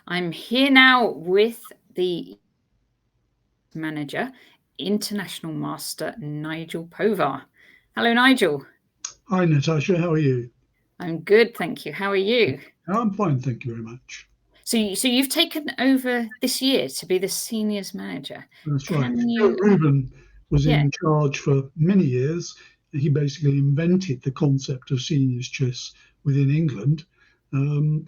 I'm here now with the manager, International Master Nigel Povah. Hello, Nigel. Hi, Natasha. How are you? I'm good, thank you. How are you? I'm fine, thank you very much. So you've taken over this year to be the seniors manager. That's right. Can Stuart you? Reuben was Yeah. in charge for many years. He basically invented the concept of seniors chess within England. Um,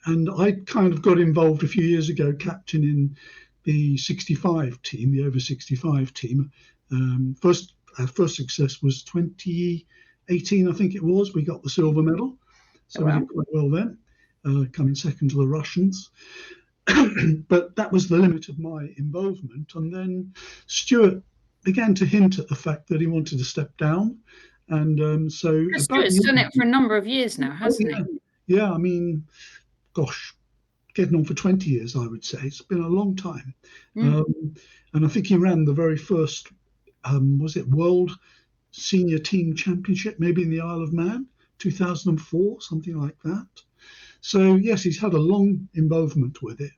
and I kind of got involved a few years ago, captaining the 65 team, the over 65 team. Our first success was 2018, I think it was. We got the silver medal, Oh, so we well. did quite well then, coming second to the Russians. But that was the limit of my involvement. And then Stuart began to hint at the fact that he wanted to step down. And so about Stuart's done it for a number of years now, hasn't he? yeah, I mean, gosh, getting on for 20 years, I would say. It's been a long time. And I think he ran the very first, was it World Senior Team Championship, maybe in the Isle of Man, 2004, something like that. So, yes, he's had a long involvement with it.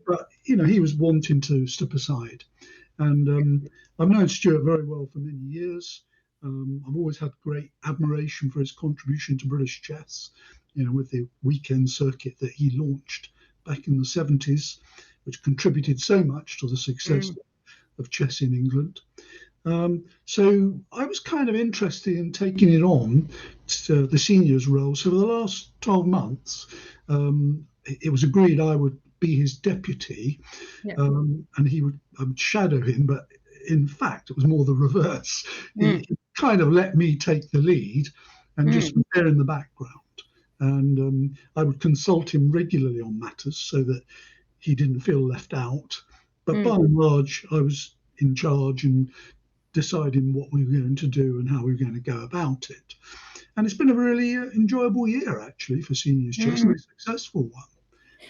But, he was wanting to step aside. And I've known Stuart very well for many years. I've always had great admiration for his contribution to British chess, with the weekend circuit that he launched back in the 70s, which contributed so much to the success of chess in England. So I was kind of interested in taking it on, the seniors role. So for the last 12 months, it was agreed I would be his deputy, and I would shadow him. But in fact, it was more the reverse. He kind of let me take the lead and just was there in the background. And I would consult him regularly on matters so that he didn't feel left out. But by and large, I was in charge and deciding what we were going to do and how we were going to go about it. And it's been a really enjoyable year, actually, for seniors chess, and a successful one.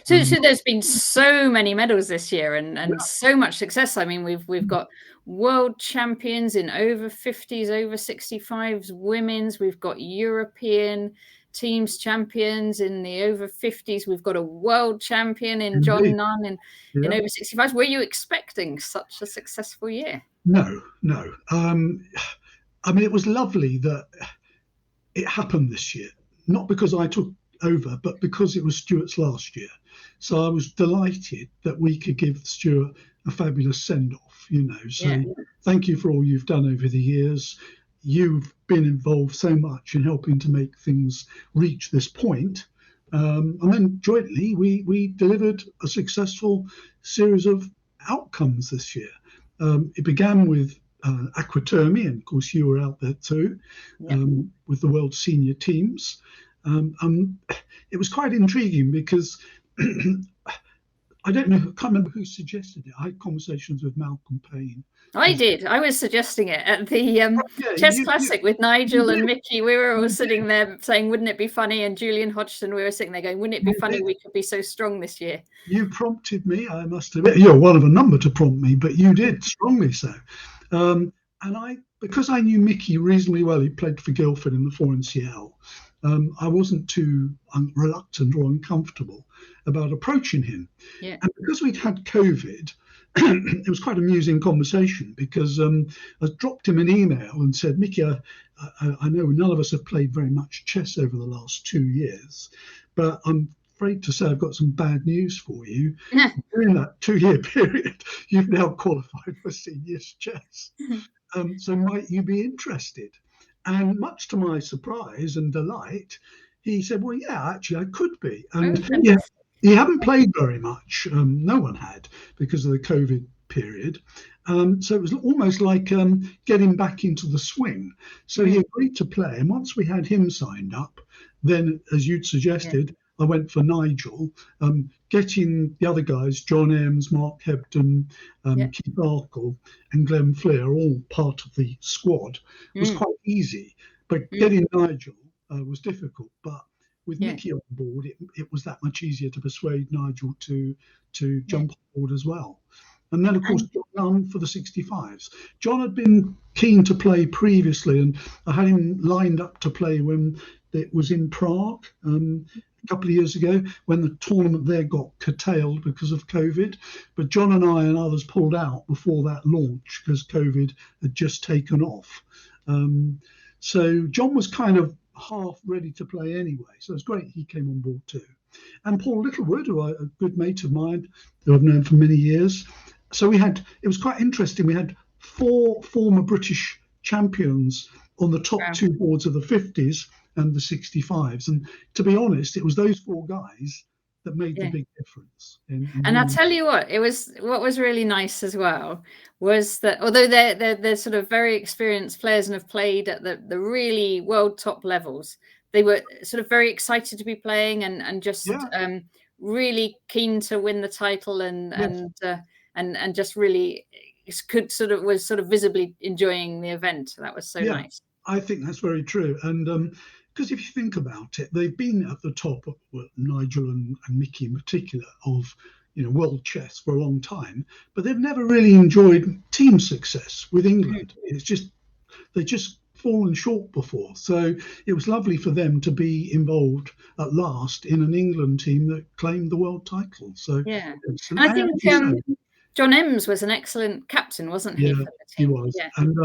So there's been so many medals this year and so much success. I mean, we've got world champions in over 50s, over 65s, women's. We've got European teams champions in the over 50s. We've got a world champion in John Nunn in over 65s. Were you expecting such a successful year? No. I mean, it was lovely that it happened this year, not because I took over, but because it was Stuart's last year. So I was delighted that we could give Stuart a fabulous send-off, So thank you for all you've done over the years. You've been involved so much in helping to make things reach this point. And then jointly, we delivered a successful series of outcomes this year. It began with Aquatermi, and of course you were out there too, with the world senior teams. It was quite intriguing because I can't remember who suggested it. I had conversations with Malcolm Payne. I did. I was suggesting it at the Chess Classic with Nigel and Mickey. We were all sitting there saying, wouldn't it be funny? And Julian Hodgson, we were sitting there going, wouldn't it be funny? We could be so strong this year. You prompted me, I must admit. You're one of a number to prompt me, but you did, strongly so. And because I knew Mickey reasonably well, he played for Guildford in the 4NCL, I wasn't too reluctant or uncomfortable about approaching him. And because we'd had COVID, it was quite an amusing conversation because I dropped him an email and said, Mickey, I know none of us have played very much chess over the last 2 years, but I'm afraid to say I've got some bad news for you. During that 2-year period, you've now qualified for seniors chess. So might you be interested? And much to my surprise and delight, he said, well, yeah, actually, I could be. And he hadn't played very much. No one had because of the COVID period. So it was almost like getting back into the swing. So he agreed to play. And once we had him signed up, then, as you'd suggested, I went for Nigel, getting the other guys, John Emms, Mark Hebden, Keith Arkle and Glenn Fleer, all part of the squad, was quite easy. But getting Nigel was difficult. But with Mickey on board, it was that much easier to persuade Nigel to jump on board as well. And then, of course, John Nunn for the 65s. John had been keen to play previously, and I had him lined up to play when it was in Prague a couple of years ago when the tournament there got curtailed because of COVID. But John and I and others pulled out before that launch because COVID had just taken off. So John was kind of half ready to play anyway. So it's great he came on board too. And Paul Littlewood, who a good mate of mine, who I've known for many years. So it was quite interesting. We had 4 former British champions on the top 2 boards of the 50s and the 65s. And to be honest, it was those 4 guys that made the big difference. And I'll tell you what was really nice as well was that although they're sort of very experienced players and have played at the really world top levels, they were sort of very excited to be playing and just really keen to win the title and just really was sort of visibly enjoying the event. That was so nice. I think that's very true. And because if you think about it, they've been at the top, Nigel and Mickey in particular, of world chess for a long time, but they've never really enjoyed team success with England. It's just they've just fallen short before. So it was lovely for them to be involved at last in an England team that claimed the world title. So and I think John Emms was an excellent captain, wasn't he? Yeah, for the team? he was. Yeah. And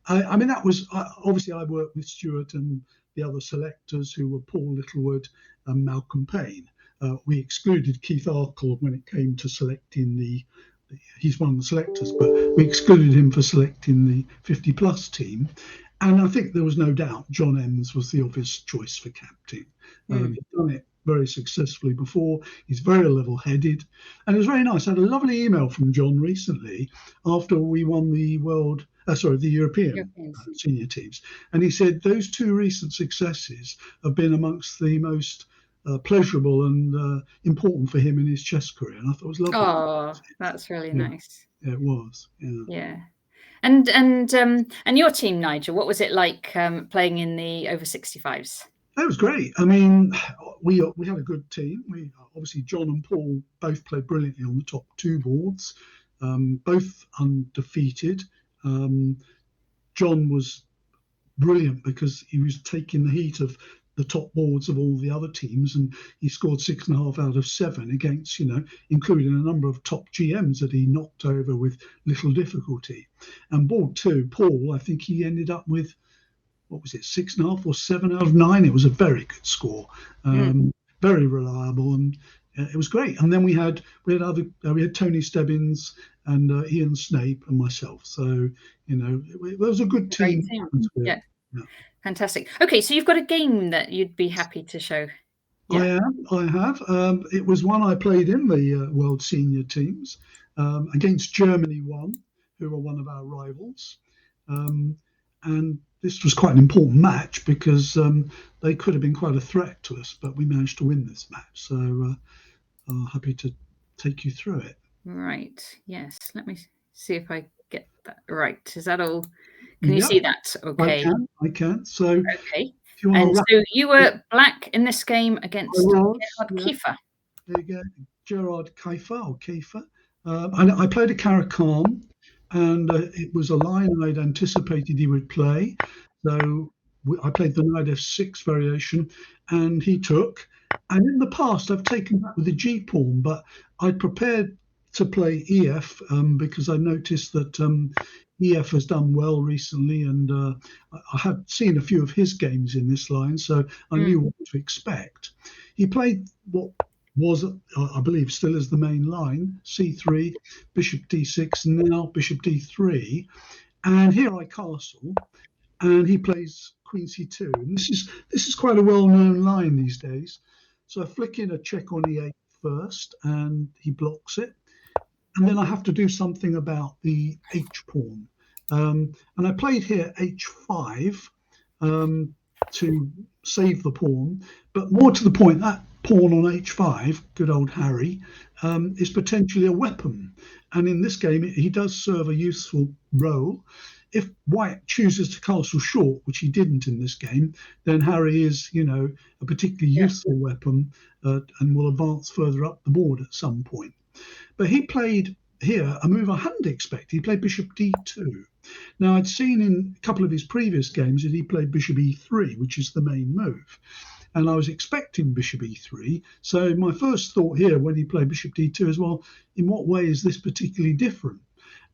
I mean, that was obviously I worked with Stuart and the other selectors who were Paul Littlewood and Malcolm Payne. We excluded Keith Arkle when it came to selecting he's one of the selectors, but we excluded him for selecting the 50 plus team. And I think there was no doubt John Emms was the obvious choice for captain. He'd done it very successfully before. He's very level-headed, and it was very nice. I had a lovely email from John recently after we won the European senior teams, and he said those 2 recent successes have been amongst the most pleasurable and important for him in his chess career. And I thought it was lovely. Oh, that's really nice. Yeah, it was. Yeah. And your team, Nigel, what was it like playing in the over 65s? That was great. I mean, we had a good team. We obviously John and Paul both played brilliantly on the top 2 boards, both undefeated. John was brilliant because he was taking the heat of the top boards of all the other teams, and he scored 6.5 out of 7 against, including a number of top GMs that he knocked over with little difficulty. And board 2, Paul, I think he ended up with, what was it, 6.5 or 7 out of 9? It was a very good score, very reliable, and it was great. And then we had Tony Stebbins and Ian Snape and myself. So it was a good team. Yeah. Fantastic. Okay, so you've got a game that you'd be happy to show. Yeah. I have. It was one I played in the World Senior teams against Germany 1, who were one of our rivals. And this was quite an important match because they could have been quite a threat to us, but we managed to win this match. So I'm happy to take you through it. Right. Yes. Let me see if I get that right. Is that all? Can you see that? Okay. I can. So okay. And so you were black in this game against Gerard Kiefer. There you go, Gerard Kiefer. I played a Caracal, and it was a line I'd anticipated he would play. So I played the knight f6 variation, and he took. And in the past, I've taken that with the G pawn, but I prepared to play EF because I noticed that EF has done well recently, and I have seen a few of his games in this line, so I knew what to expect. He played what was, I believe, still is the main line, c3, bishop d6, and now bishop d3. And here I castle, and he plays queen c2. And this is quite a well-known line these days. So I flick in a check on e8 first, and he blocks it. And then I have to do something about the h pawn. And I played here h5 to save the pawn. But more to the point, that pawn on h5, good old Harry, is potentially a weapon. And in this game, he does serve a useful role. If white chooses to castle short, which he didn't in this game, then Harry is, a particularly useful weapon and will advance further up the board at some point. But he played here a move I hadn't expected. He played bishop d2. Now, I'd seen in a couple of his previous games that he played bishop e3, which is the main move. and I was expecting bishop e3. So my first thought here when he played bishop d2 is, well, in what way is this particularly different?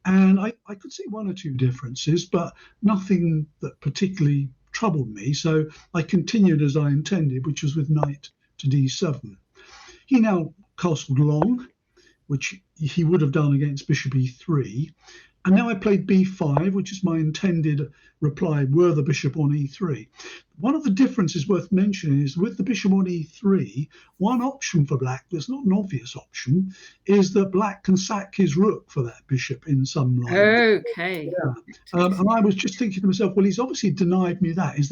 And I could see one or two differences, but nothing that particularly troubled me. So I continued as I intended, which was with knight to d7. He now castled long, which he would have done against bishop e3. And now I played b5, which is my intended reply, were the bishop on e3. One of the differences worth mentioning is with the bishop on e3, one option for black, that's not an obvious option, is that black can sack his rook for that bishop in some line. Okay. Yeah. And I was just thinking to myself, well, he's obviously denied me that. Is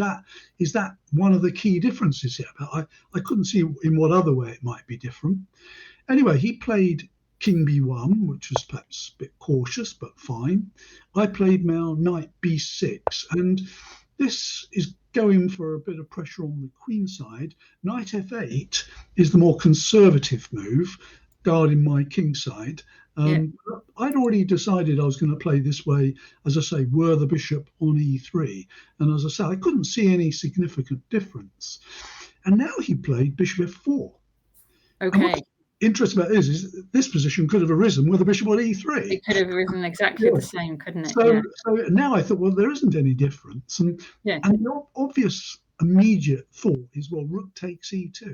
that one of the key differences here? But I couldn't see in what other way it might be different. Anyway, he played king b1, which was perhaps a bit cautious, but fine. I played now knight b6, and this is going for a bit of pressure on the queen side. Knight f8 is the more conservative move, guarding my king side. I'd already decided I was going to play this way, as I say, were the bishop on e3. And as I say, I couldn't see any significant difference. And now he played bishop f4. Okay. Interesting about this position could have arisen with a bishop on e3. It could have arisen exactly the same, couldn't it? So now I thought, well, there isn't any difference. And the obvious immediate thought is, well, rook takes e2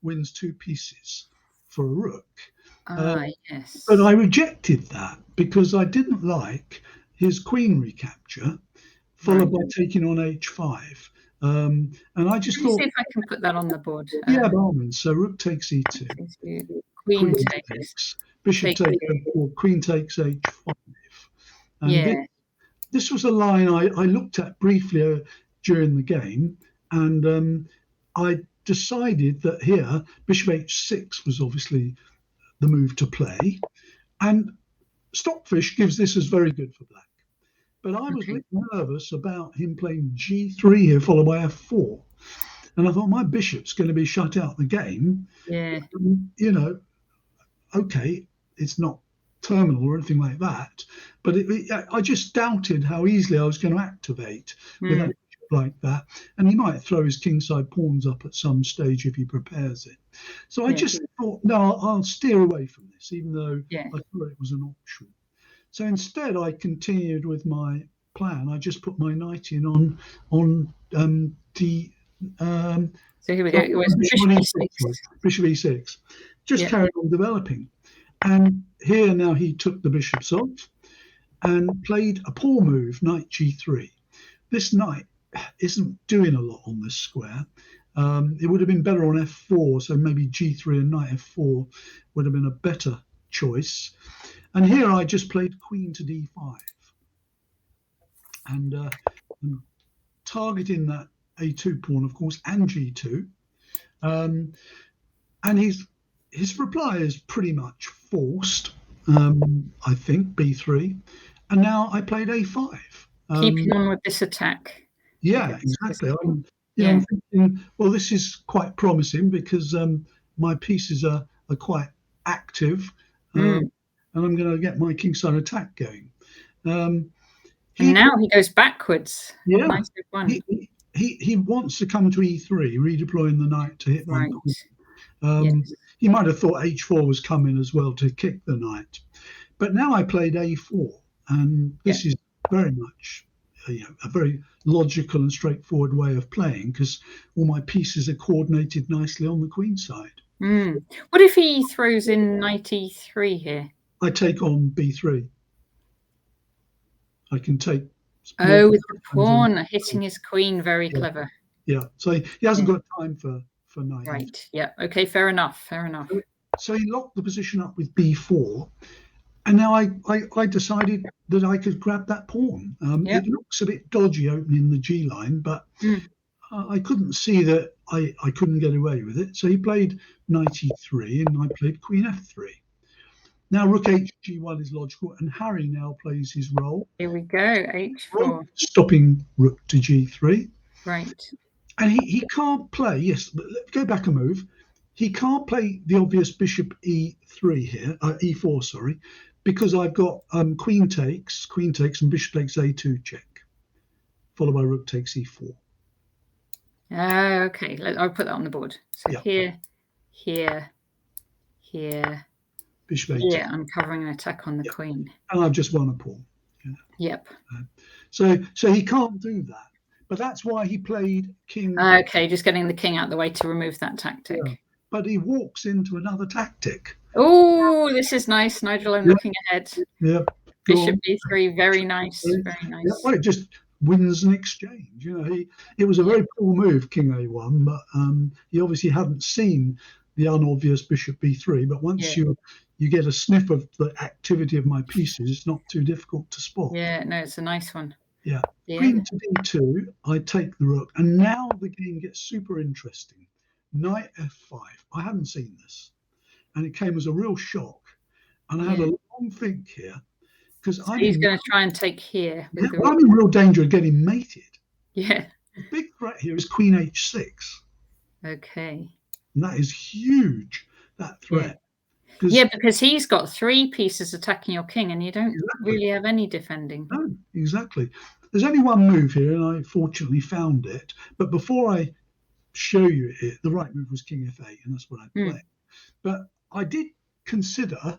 wins two pieces for a rook. Yes. But I rejected that because I didn't like his queen recapture, followed by taking on h5. And I just thought, see if I can put that on the board. Yeah, Barman. So rook takes e2. Queen takes. Bishop takes e4. Queen takes h5. And this was a line I looked at briefly during the game, and I decided that here bishop h6 was obviously the move to play, and Stockfish gives this as very good for black. But I was nervous about him playing g3 here, followed by f4. And I thought, my bishop's going to be shut out the game. Yeah. Okay, it's not terminal or anything like that. But I just doubted how easily I was going to activate with a bishop like that. And he might throw his kingside pawns up at some stage if he prepares it. So I just thought, no, I'll steer away from this, even though I thought it was an option. So instead, I continued with my plan. I just put my knight in on d. So here we go. It was bishop e6. Just carried on developing. And here now he took the bishops off and played a poor move, knight g3. This knight isn't doing a lot on this square. It would have been better on f4, so maybe g3 and knight f4 would have been a better choice. And here I just played queen to d5. And I'm targeting that a2 pawn, of course, and g2. And his reply is pretty much forced, I think, b3. And now I played a5. Keeping on with this attack. Yeah, exactly. I'm thinking, well, this is quite promising because my pieces are quite active. And I'm going to get my kingside attack going. And now he goes backwards. Yeah. He wants to come to e3, redeploying the knight to hit my queen. He might have thought h4 was coming as well to kick the knight. But now I played a4, and this is very much a very logical and straightforward way of playing because all my pieces are coordinated nicely on the queen side. What if he throws in knight e3 here? I take on b3. I can take. With the pawn hitting his queen, very clever. Yeah, so he hasn't got time for knight. Right. Yeah. Okay. Fair enough. So he locked the position up with b4, and now I decided that I could grab that pawn. It looks a bit dodgy opening the g line, but I couldn't see that I couldn't get away with it. So he played knight e3, and I played queen f3. Now rook h g1 is logical, and Harry now plays his role. Here we go, h4. Stopping rook to g3. Right. And he can't play, but go back a move. He can't play the obvious bishop e3 here, e4, sorry, because I've got queen takes, and bishop takes a2 check, followed by rook takes e4. Okay, I'll put that on the board. So Yeah. here, here, here, Bishop A2. here, I'm covering an attack on the queen. And I've just won a pawn. Yep. So he can't do that. But that's why he played king. Okay, just getting the king out of the way to remove that tactic. Yeah. But he walks into another tactic. Oh, this is nice, Nigel. I'm looking ahead. Yeah. Bishop b3, very nice, very nice. Yeah, well, it just wins an exchange. It was a very poor move, king a1, but he obviously hadn't seen the unobvious bishop b3. But once you get a sniff of the activity of my pieces, it's not too difficult to spot. Yeah, no, it's a nice one. Yeah. Queen to d2, I take the rook, and now the game gets super interesting. Knight f5. I hadn't seen this, and it came as a real shock. And I had a long think here. So he's going to try and take here. I'm in real danger of getting mated. Yeah. The big threat here is queen h6. Okay. And that is huge, that threat. Because he's got 3 pieces attacking your king, and you don't really have any defending. No, exactly. There's only one move here, and I fortunately found it. But before I show you it, the right move was king f8, and that's what I played. But I did consider,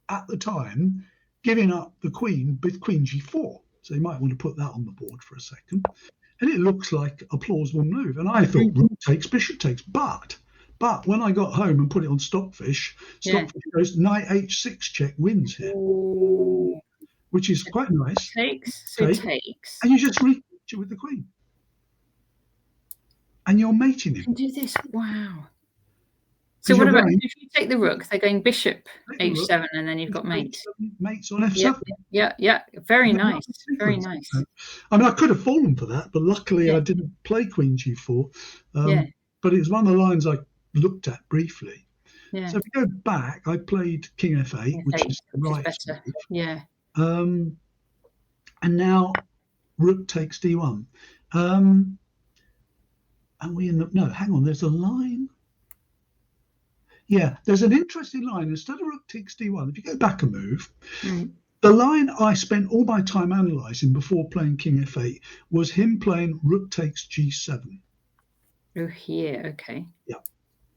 at the time, giving up the queen with queen g4. So you might want to put that on the board for a second. And it looks like a plausible move. And I thought rook takes, bishop takes. But when I got home and put it on Stockfish goes knight h6 check, wins here. Ooh. Which is quite nice. Takes. And you just reach it with the queen. And you're mating him. You can do this. Wow. So what about if you take the rook? They're going bishop h7, and then you've got mate. Mates on f7. Yeah. Very nice. Very nice. I mean, I could have fallen for that, but luckily I didn't play queen g4. But it's one of the lines I looked at briefly. Yeah. So if we go back, I played king f8, which is the right better. Move. Yeah. And now rook takes d1. And we end up, no, hang on, there's a line. Yeah, there's an interesting line. Instead of rook takes d1, if you go back a move, the line I spent all my time analysing before playing king f8 was him playing rook takes g7. Oh, here, okay. Yeah.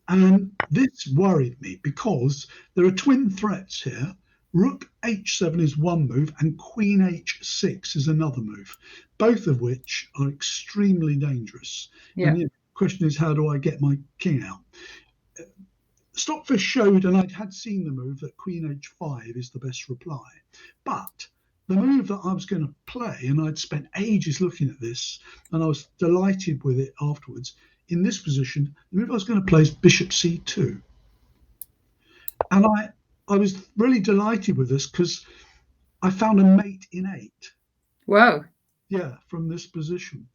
And this worried me because there are twin threats here. Rook h7 is one move and queen h6 is another move, both of which are extremely dangerous. Yeah. And the question is, how do I get my king out? Stockfish showed, and I had seen the move, that queen h5 is the best reply. But the move that I was going to play, and I'd spent ages looking at this, and I was delighted with it afterwards, in this position, the move I was going to play is bishop c2. And I was really delighted with this because I found a mate in 8. Wow. Yeah, from this position,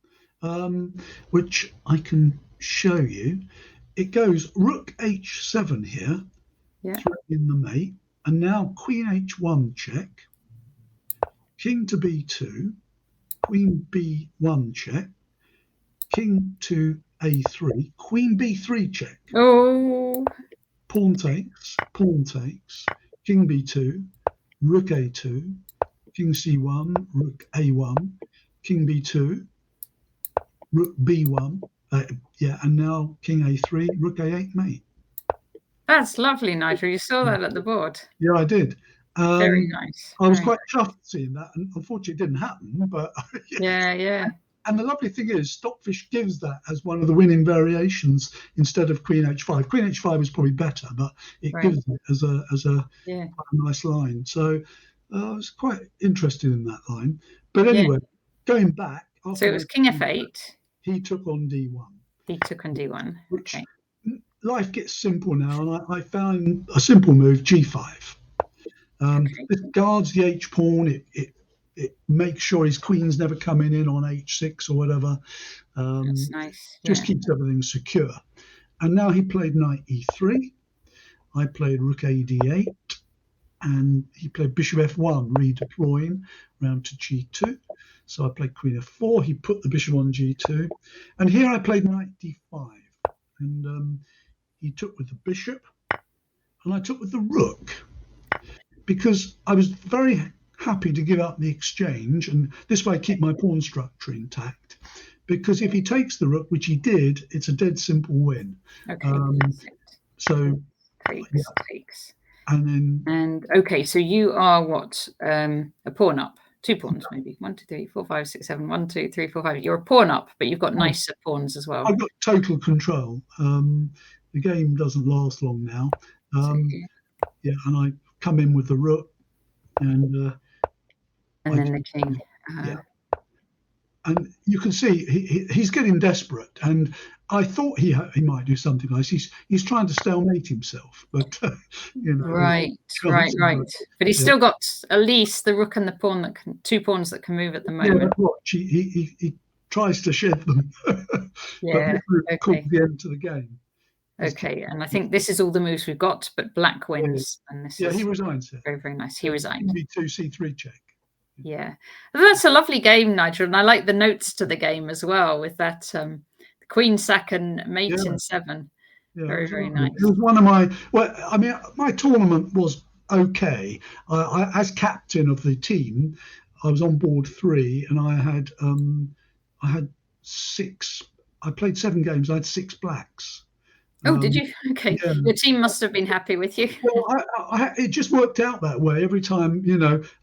which I can show you. It goes rook h7 here, threatening the mate, and now queen h1 check, king to b2, queen b1 check, king to a3, queen b3 check. Oh. Pawn takes, king b2, rook a2, king c1, rook a1, king b2, rook b1. And now king a3, rook a8 mate. That's lovely, Nigel. You saw that at the board. Yeah, I did. Very nice. I was quite chuffed seeing that, and unfortunately it didn't happen. But yeah. And the lovely thing is, Stockfish gives that as one of the winning variations instead of queen h5. Queen h5 is probably better, but it gives it as a nice line. So I was quite interested in that line. But anyway, going back. So it was king f8. He took on d1. He took on d1. Okay. Life gets simple now, and I found a simple move, g5. It guards the h pawn. It makes sure his queen's never coming in on h6 or whatever. That's nice. Just keeps everything secure. And now he played knight e3. I played rook a d8. And he played bishop f1, redeploying round to g2. So I played queen f4. He put the bishop on g2. And here I played knight d5. And he took with the bishop. And I took with the rook. Because I was very happy to give up the exchange. And this way I keep my pawn structure intact. because if he takes the rook, which he did, it's a dead simple win. Okay. So takes. And okay, so you are what? A pawn up. 2 pawns, maybe. 1, 2, 3, 4, 5, 6, 7. 1, 2, 3, 4, 5. You're a pawn up, but you've got nicer pawns as well. I've got total control. The game doesn't last long now. Yeah, and I come in with the rook, and then the king. Yeah, and you can see he's getting desperate, and I thought he might do something like this. He's trying to stalemate himself, but right. But he's still got at least the rook and the pawn 2 pawns that can move at the moment. Yeah, he tries to shed them. Yeah. But called the end to the game. Okay, and I think this is all the moves we've got, but black wins, and this is he resigns. Very, very nice. He resigned. B2 C3 check. Yeah, that's a lovely game, Nigel, and I like the notes to the game as well with that queen sack and mate in 7. Yeah, very, very nice. It was one of my my tournament was okay. I as captain of the team, I was on board 3, and I had 6. I played 7 games. I had 6 blacks. Oh, did you? Okay. Yeah. Your team must have been happy with you. Well, it just worked out that way. Every time,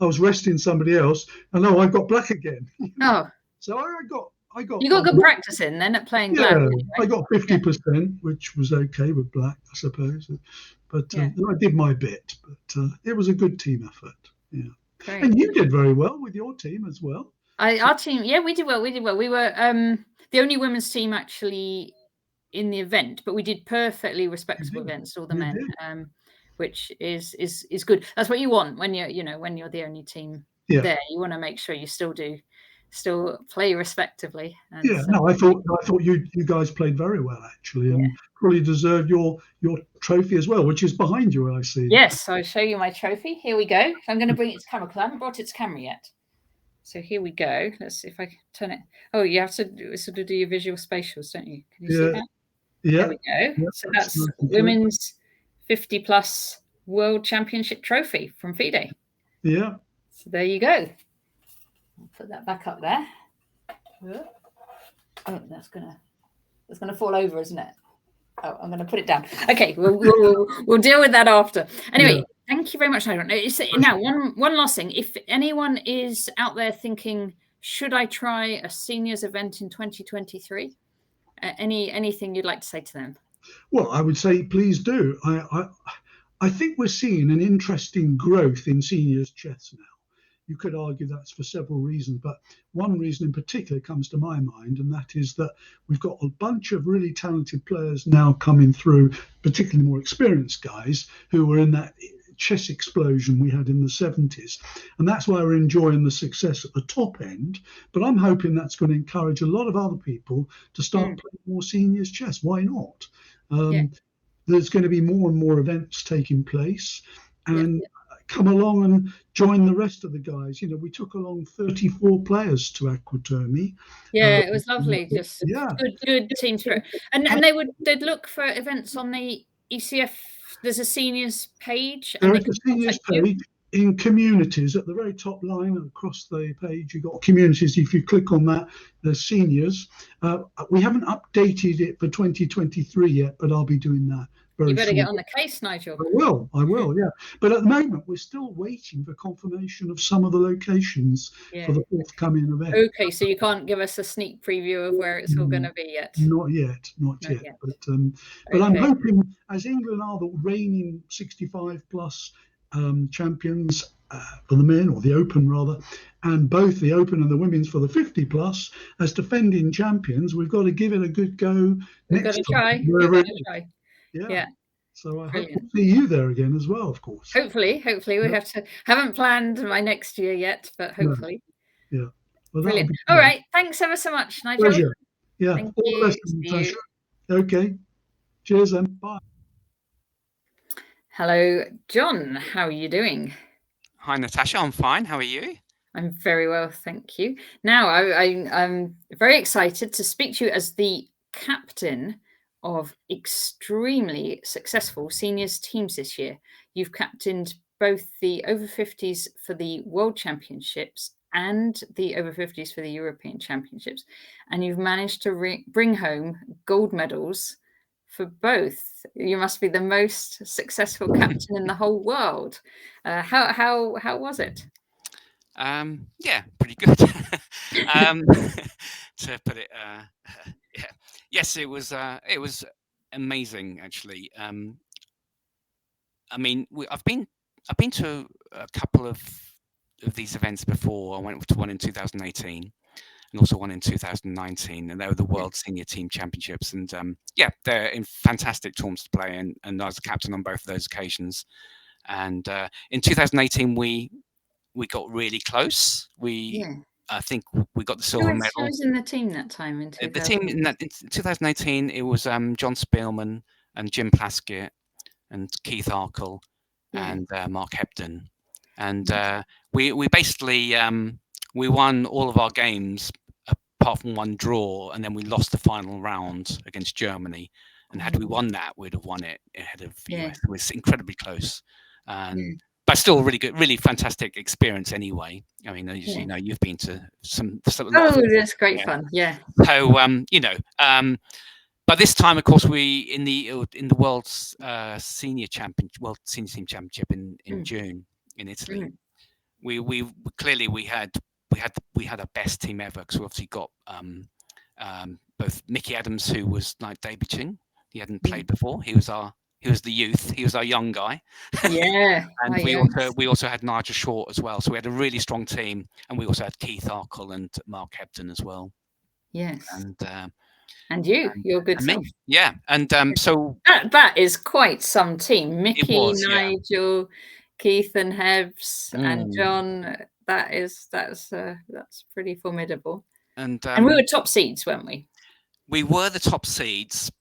I was resting somebody else, and I got black again. Oh. So I got. You got good practice in then at playing black. Anyway. I got 50%, which was okay with black, I suppose. But I did my bit. But it was a good team effort. Yeah. Great. And you did very well with your team as well. Our team, we did well. We were the only women's team actually in the event, but we did perfectly respectable against all the men, which is good. That's what you want when when you're the only team there. You want to make sure you still play respectively. And I thought you guys played very well actually, and probably deserved your trophy as well, which is behind you, I see. Yes, I'll show you my trophy. Here we go. I'm going to bring it to camera because I haven't brought it to camera yet. So here we go. Let's see if I can turn it. Oh, you have to sort of do your visual spatials, don't you? Can you see that? Yeah. There we go. Yeah, so that's women's 50+ World Championship trophy from FIDE. Yeah. So there you go. I'll put that back up there. Oh, that's gonna fall over, isn't it? Oh, I'm gonna put it down. Okay, we'll deal with that after. Anyway, thank you very much, Nigel. Now, one last thing. If anyone is out there thinking, should I try a seniors event in 2023? Anything you'd like to say to them? Well, I would say please do. I think we're seeing an interesting growth in seniors chess now. You could argue that's for several reasons, but one reason in particular comes to my mind, and that is that we've got a bunch of really talented players now coming through, particularly more experienced guys who were in that chess explosion we had in the 70s. And that's why we're enjoying the success at the top end. But I'm hoping that's going to encourage a lot of other people to start playing more seniors chess. Why not? There's going to be more and more events taking place. And come along and join the rest of the guys. We took along 34 players to Aquatermi. Yeah, it was lovely. Just good team spirit. And they'd look for events on the ECF. There's a seniors page. There is a seniors page in communities at the very top line across the page. You've got communities. If you click on that, there's seniors. We haven't updated it for 2023 yet, but I'll be doing that. You better get on the case, Nigel. I will, yeah. But at the moment, we're still waiting for confirmation of some of the locations for the forthcoming event. Okay, so you can't give us a sneak preview of where it's all going to be yet? Not yet. But I'm hoping, as England are the reigning 65+ champions for the men, or the Open rather, and both the Open and the women's for the 50+, as defending champions, we've got to give it a good go. We've got to try. Yeah. So I hope to see you there again as well, of course. Hopefully. We haven't planned my next year yet, but hopefully. Yeah. Well, brilliant. All right. Thanks ever so much, Nigel. Pleasure. Yeah. Thank All the best, Natasha. Okay. Cheers then. Bye. Hello, John. How are you doing? Hi, Natasha. I'm fine. How are you? I'm very well, thank you. Now, I'm very excited to speak to you as the captain of extremely successful seniors teams this year. You've captained both the over 50s for the World Championships and the over 50s for the European Championships, and you've managed to bring home gold medals for both. You must be the most successful captain in the whole world. How was it? Yeah, pretty good. To put it, yeah, yes, it was amazing actually. I mean, I've been to a couple of these events before. I went to one in 2018 and also one in 2019, and they were the World Senior Team Championships. And yeah, they're in fantastic tournaments to play in, and I was the captain on both of those occasions. And in 2018, we got really close. I think we got the silver medal. Who was in the team that time in 2018? The team in 2018, it was John Spielman and Jim Plaskett and Keith Arkle and Mark Hebden. And we basically we won all of our games apart from one draw, and then we lost the final round against Germany. And had we won that, we'd have won it ahead of US. It was incredibly close. But still really good, really fantastic experience anyway. I mean, as you know, you've been to some that's great fun. Yeah. So you know, but this time, of course, we in the World's Senior Team Championship in June in Italy. We clearly we had our best team ever, because we obviously got both Mickey Adams, who was like debuting. He hadn't played before. He was the youth. He was our young guy. Yeah. And we also had Nigel Short as well. So we had a really strong team, and we also had Keith Arkle and Mark Hebden as well. Yes. And your good self. Yeah. And so that is quite some team. Mickey, Nigel, Keith and Hebs and John. That's pretty formidable. And we were top seeds, weren't we? We were the top seeds.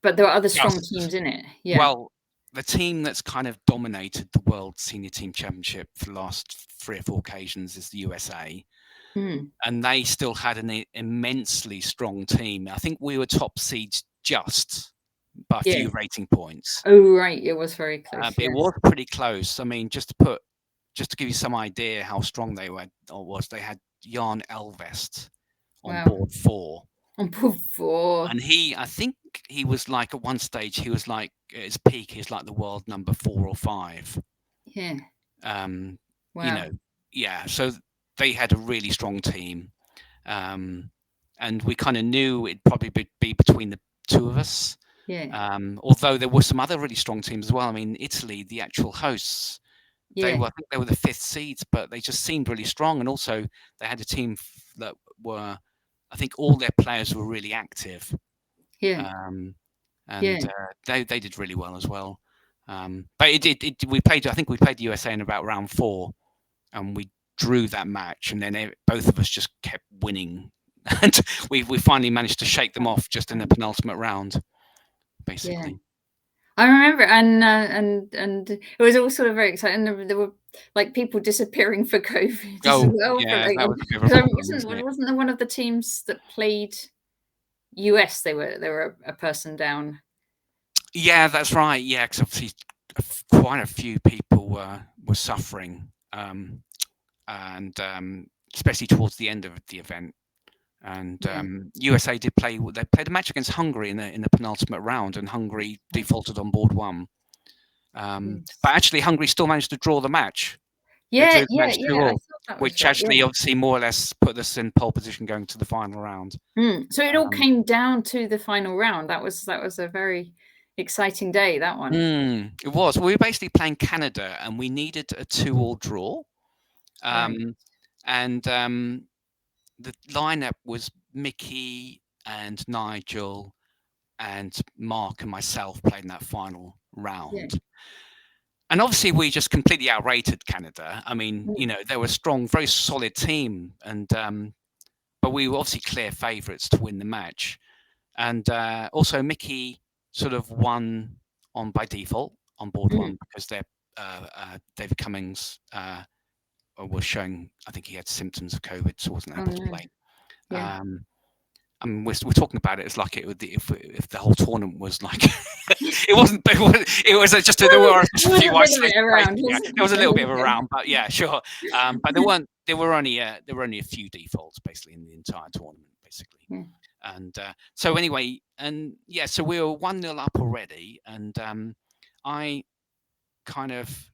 But there were other strong teams in it. Yeah. Well, the team that's kind of dominated the World Senior Team Championship for the last 3 or 4 occasions is the USA. And they still had an immensely strong team. I think we were top seeds just by a few rating points. Oh, right. It was very close. It was pretty close. I mean, just to give you some idea how strong they were, they had Jan Elvest on board 4. On board 4. And I think he was like, at one stage, he was like, at his peak, he was like the world number 4 or 5. Yeah. You know, yeah. So they had a really strong team. And we kind of knew it'd probably be between the two of us. Yeah. Although there were some other really strong teams as well. I mean, Italy, the actual hosts, I think they were the 5th seeds, but they just seemed really strong. And also they had a team that were, I think all their players were really active. Yeah. They did really well as well. But we played the USA in about round 4, and we drew that match, and then both of us just kept winning. And we finally managed to shake them off just in the penultimate round, basically. Yeah. I remember, and it was all sort of very exciting. There were like people disappearing for COVID as well. Yeah, that was a bit of a problem, wasn't there one of the teams that played US? They were a person down. Yeah, that's right. Yeah, because obviously quite a few people were suffering, and especially towards the end of the event. And USA did play. They played a match against Hungary in the penultimate round, and Hungary defaulted on board 1. But actually, Hungary still managed to draw the match. Yeah. Which actually, obviously, more or less put us in pole position going to the final round. So it all came down to the final round. That was a very exciting day. That one. It was. We were basically playing Canada, and we needed a 2-2 draw. And the lineup was Mickey and Nigel and Mark and myself played in that final round. Yeah. And obviously we just completely outrated Canada. I mean, you know, they were a strong, very solid team. And but we were obviously clear favourites to win the match. And also Mickey sort of won by default on board 1 because David Cummings was showing, I think he had symptoms of COVID, so wasn't able to play. Yeah. I mean, we're talking about it as like it would if the whole tournament was like it wasn't. It was just there were a few white. There was a little bit of a round, but yeah, sure. But there weren't there were only a few defaults basically in the entire tournament, basically. Yeah. And so anyway, and yeah, so we were 1-0 up already, and I kind of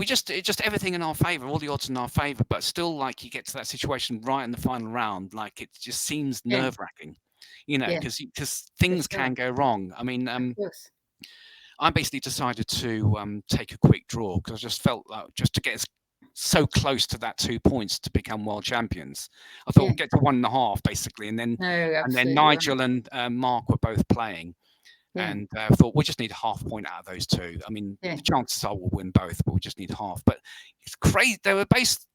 just everything in our favor, all the odds in our favor, but still, like, you get to that situation right in the final round, like, it just seems nerve-wracking, you know, because things can go wrong. I mean, Of course. I basically decided to take a quick draw because I just felt like, just to get so close to that 2 points to become world champions. I thought we'll get to 1.5 basically, and then Nigel and Mark were both playing, and I thought we just need a half point out of those two. I mean, the chances are we'll win both, but we just need half. But it's crazy. They were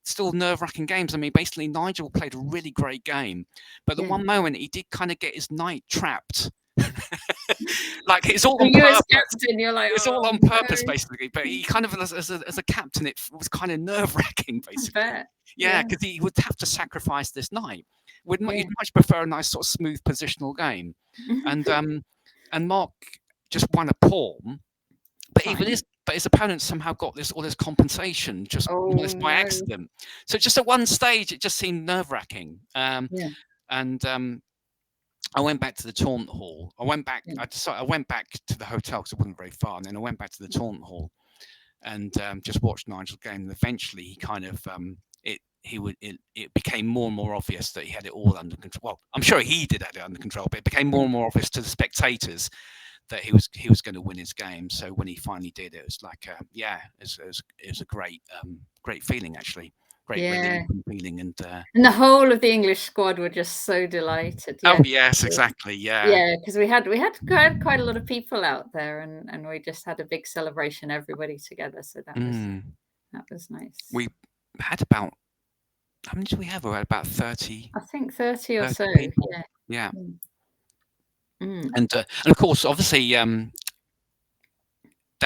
still nerve-wracking games. I mean, basically Nigel played a really great game, but the one moment he did kind of get his knight trapped. Like, it's all on purpose. Captain, you're like, it's all on purpose, basically. But he kind of, as a captain, it was kind of nerve-wracking, basically. Yeah, because he would have to sacrifice this knight. He'd much prefer a nice sort of smooth positional game, and Mark just won a pawn, but his opponent somehow got all this compensation just by accident. So just at one stage, it just seemed nerve-wracking. And I went back to the tournament hall. I went back to the hotel because it wasn't very far, and then I went back to the tournament hall and just watched Nigel's game. And eventually, he kind of it became more and more obvious that he had it all under control. Well, I'm sure he did have it under control, but it became more and more obvious to the spectators that he was going to win his game. So when he finally did, it was like, it was a great feeling, actually. Great feeling, and the whole of the English squad were just so delighted. Oh yes, exactly. Yeah, because we had quite a lot of people out there, and we just had a big celebration, everybody together. So that was nice. We had about, how many did we have? We had about 30. I think 30 or so. People. Yeah. And of course, obviously, that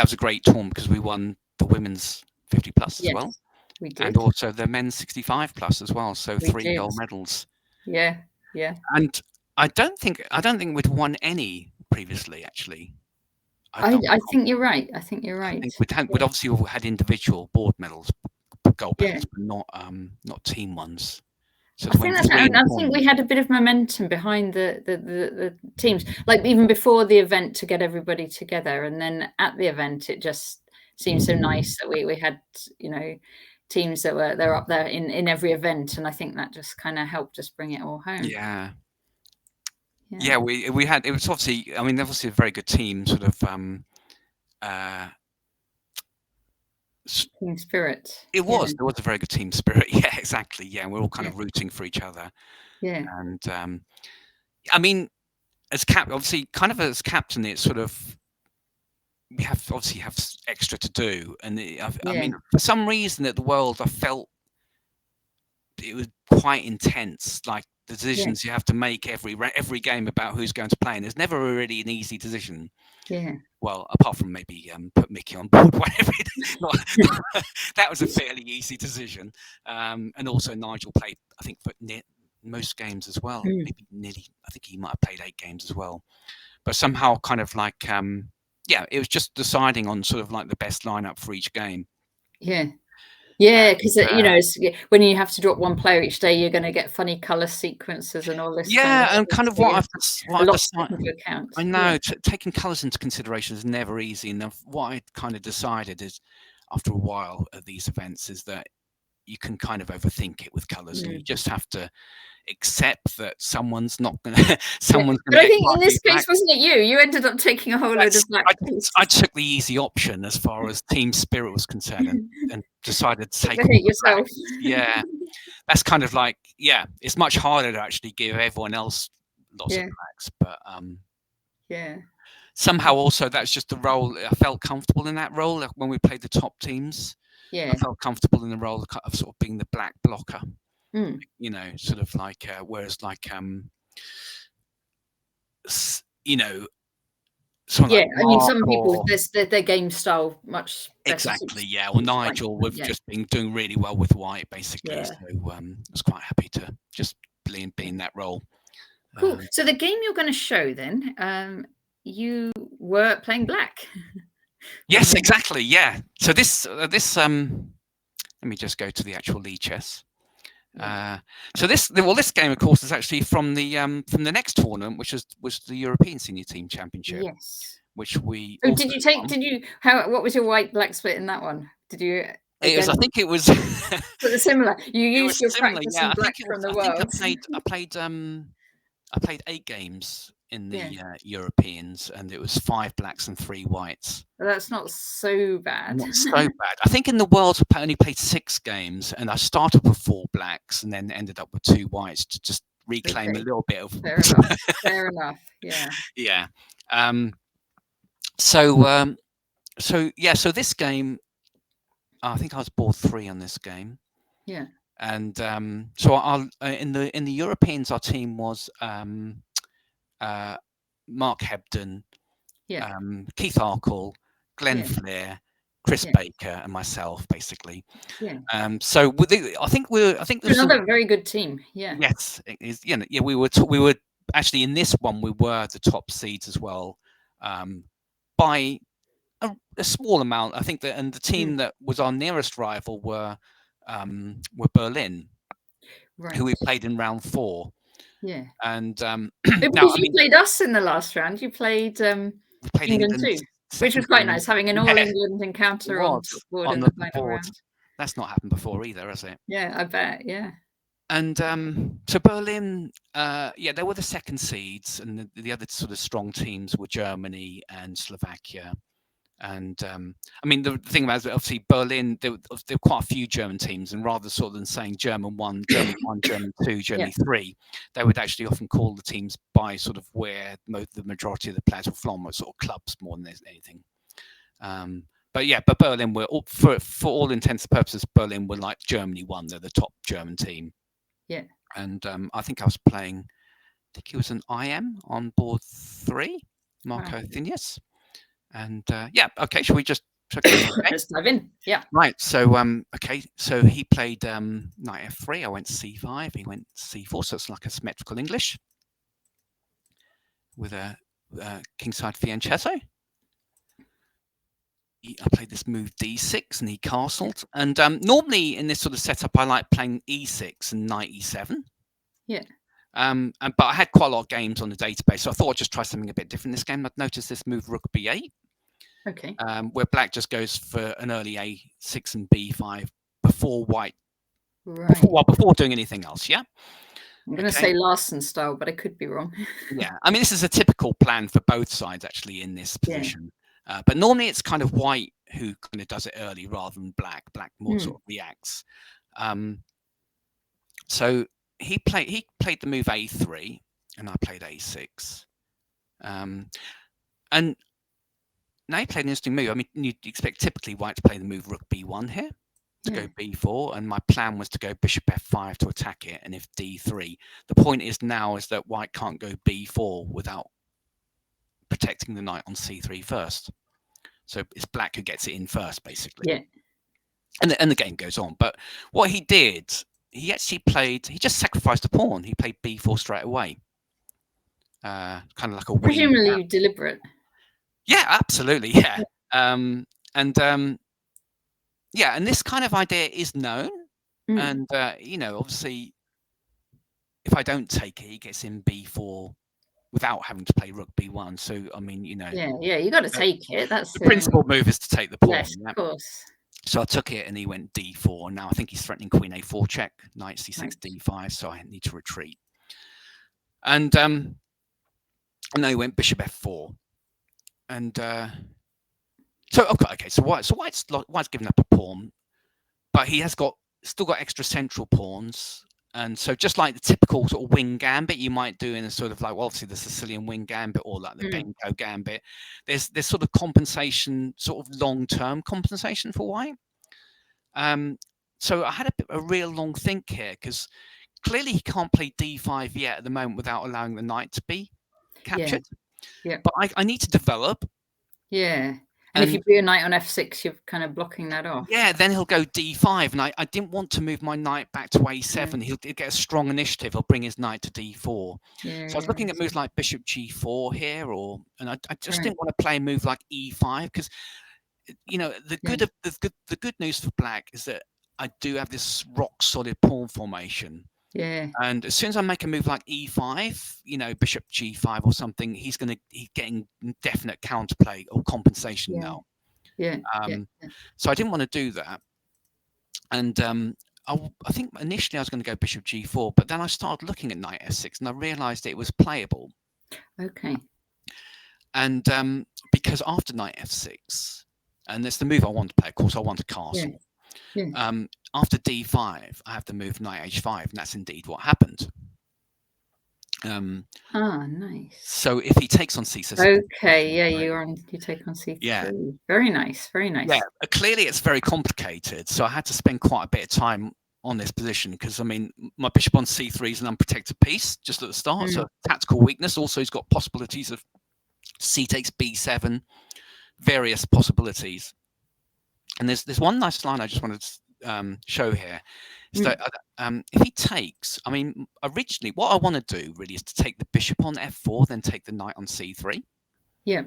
was a great tournament because we won the women's 50 plus as well. We did. And also the men's 65 plus as well. So 3 gold medals. Yeah. And I don't think we'd won any previously, actually. I think you're right. I think we'd obviously all had individual board medals, gold medals, but not team ones. So I think that's right. I think we had a bit of momentum behind the teams, like even before the event, to get everybody together, and then at the event, it just seemed so nice that we had, you know, teams that they're up there in every event, and I think that just kind of helped us bring it all home. Yeah, we had, it was obviously, I mean, obviously a very good team, sort of team spirit. There was a very good team spirit. Yeah, exactly. Yeah, we're all kind of rooting for each other. Yeah. And I mean, as captain, it's sort of, we have extra to do, and I mean, for some reason at the World, I felt it was quite intense. Like the decisions you have to make every game about who's going to play, and there's never really an easy decision. Yeah. Well, apart from maybe put Mickey on board, whatever. That was a fairly easy decision. And also Nigel played, I think, for most games as well. Maybe nearly. I think he might have played 8 games as well. But somehow, kind of like. It was just deciding on sort of like the best lineup for each game. Yeah, because you know, when you have to drop one player each day, you're going to get funny color sequences and all this. And kind of what I've decided. I know taking colors into consideration is never easy. And what I kind of decided is, after a while of these events, is that you can kind of overthink it with colors, and you just have to accept that someone's not going to. But I think in this case, wasn't it you? You ended up taking a whole load of black. I took the easy option as far as team spirit was concerned, and decided to take yourself. Yeah, that's kind of like it's much harder to actually give everyone else lots of blacks, but somehow also that's just the role. I felt comfortable in that role when we played the top teams. I felt comfortable in the role of sort of being the black blocker. You know, sort of like whereas like you know, I mean, some people their game style much better. Exactly. Yeah. Well, Nigel we've just been doing really well with white, basically. So I was quite happy to just be in that role. Cool. So the game you're going to show then, you were playing black. Yes, exactly. Yeah. So this let me just go to the actual lead chess. So this game, of course, is actually from the next tournament, which was the European Senior Team Championship. Yes. Which we. Oh, did you take? Won. Did you? What was your white-black split in that one? Did you? It was. I think it was. Similar. You used your practice yeah, in black from the world. I played 8 games in the Europeans, and it was 5 blacks and 3 whites. Well, that's not so bad. Not so bad. I think in the world I only played 6 games, and I started with 4 blacks and then ended up with 2 whites to just reclaim a little bit of. Fair enough. Fair enough. Yeah. Yeah. So this game, I think I was board 3 on this game. Yeah. And so in the Europeans, our team was Mark Hebden, Keith Arkle, Glenn Flair, Chris Baker, and myself, basically. Yeah. So I think there's another very good team. Yeah. Yes, it is. Yeah. We were actually in this one. We were the top seeds as well, by a small amount. I think that, and the team that was our nearest rival were Berlin, who we played in round 4. Yeah. And you played us in the last round. You played England too, which was quite nice, having an all-England encounter on the board in the final round. That's not happened before either, has it? Yeah, I bet. Yeah. And so Berlin, they were the second seeds, and the other sort of strong teams were Germany and Slovakia. And I mean, the thing about it, obviously Berlin, there were quite a few German teams, and rather sort of than saying German 1, German 1, German 2, Germany 3, they would actually often call the teams by sort of where the majority of the players were from, or sort of clubs more than anything. But Berlin were, for all intents and purposes, Berlin were like Germany 1. They're the top German team. Yeah. And I think I was playing, I think it was an IM on board 3, Marco Thinius. And okay, shall we just let's dive in? Yeah. Right. So so he played knight f3. I went c5. He went c4. So it's like a symmetrical English with a kingside fianchetto. I played this move d6, and he castled. And normally in this sort of setup, I like playing e6 and knight e7. Yeah. But I had quite a lot of games on the database, so I thought I'd just try something a bit different this game. I'd noticed this move rook b8. Okay. Where black just goes for an early a6 and b5 before white, before doing anything else. Yeah. I'm going to say Larson style, but I could be wrong. Yeah. I mean, this is a typical plan for both sides actually in this position. Yeah. But normally it's kind of white who kind of does it early rather than black. Black more sort of reacts. So he played the move a3, and I played a6. And now he played an interesting move. I mean, you'd expect typically white to play the move rook b1 here, to go b4, and my plan was to go bishop f5 to attack it, and if d3. The point is that white can't go b4 without protecting the knight on c3 first. So it's black who gets it in first, basically. Yeah. And the game goes on. But what he did, he just sacrificed a pawn. He played b4 straight away. Kind of like a presumably deliberate. Yeah, absolutely. Yeah. And this kind of idea is known. And, obviously, if I don't take it, he gets in b4 without having to play rook b1. So, I mean, Yeah, you got to take it. That's the principal move is to take the pawn. Yes, of course. So I took it, and he went d4. Now I think he's threatening queen a4 check, knight c6 d5. So I need to retreat. And then he went bishop f4. And so white's given up a pawn, but he has still got extra central pawns. And so just like the typical sort of wing gambit you might do in a sort of like, well, obviously the Sicilian wing gambit or like the Benko gambit, there's sort of compensation, sort of long-term compensation for white. So I had a real long think here, because clearly he can't play d5 yet at the moment without allowing the knight to be captured. Yeah. But I need to develop. Yeah. And if you put your knight on f6, you're kind of blocking that off. Yeah, then he'll go d5, and I didn't want to move my knight back to a7. He'll get a strong initiative. He'll bring his knight to d4. Yeah, so I was looking at moves like bishop g4 here, and I just didn't want to play a move like e5, because the good news for black is that I do have this rock solid pawn formation. Yeah. And as soon as I make a move like e5, you know, bishop g5 or something, he's getting definite counterplay or compensation now. Yeah. So I didn't want to do that. And I think initially I was going to go bishop g4, but then I started looking at knight f6 and I realized it was playable. Okay. And because after knight f6, and that's the move I want to play, of course, I want a castle. Yeah. After d5, I have to move knight h5, and that's indeed what happened. Nice. So if he takes on c6, okay, yeah, you take on c3. Yeah, very nice, very nice. Yeah, clearly it's very complicated. So I had to spend quite a bit of time on this position because I mean, my bishop on c3 is an unprotected piece just at the start, so tactical weakness. Also, he's got possibilities of c takes b7, various possibilities. And there's one nice line I just wanted to show here. Is that if he takes, I mean, originally what I want to do really is to take the bishop on f4, then take the knight on c3. Yeah.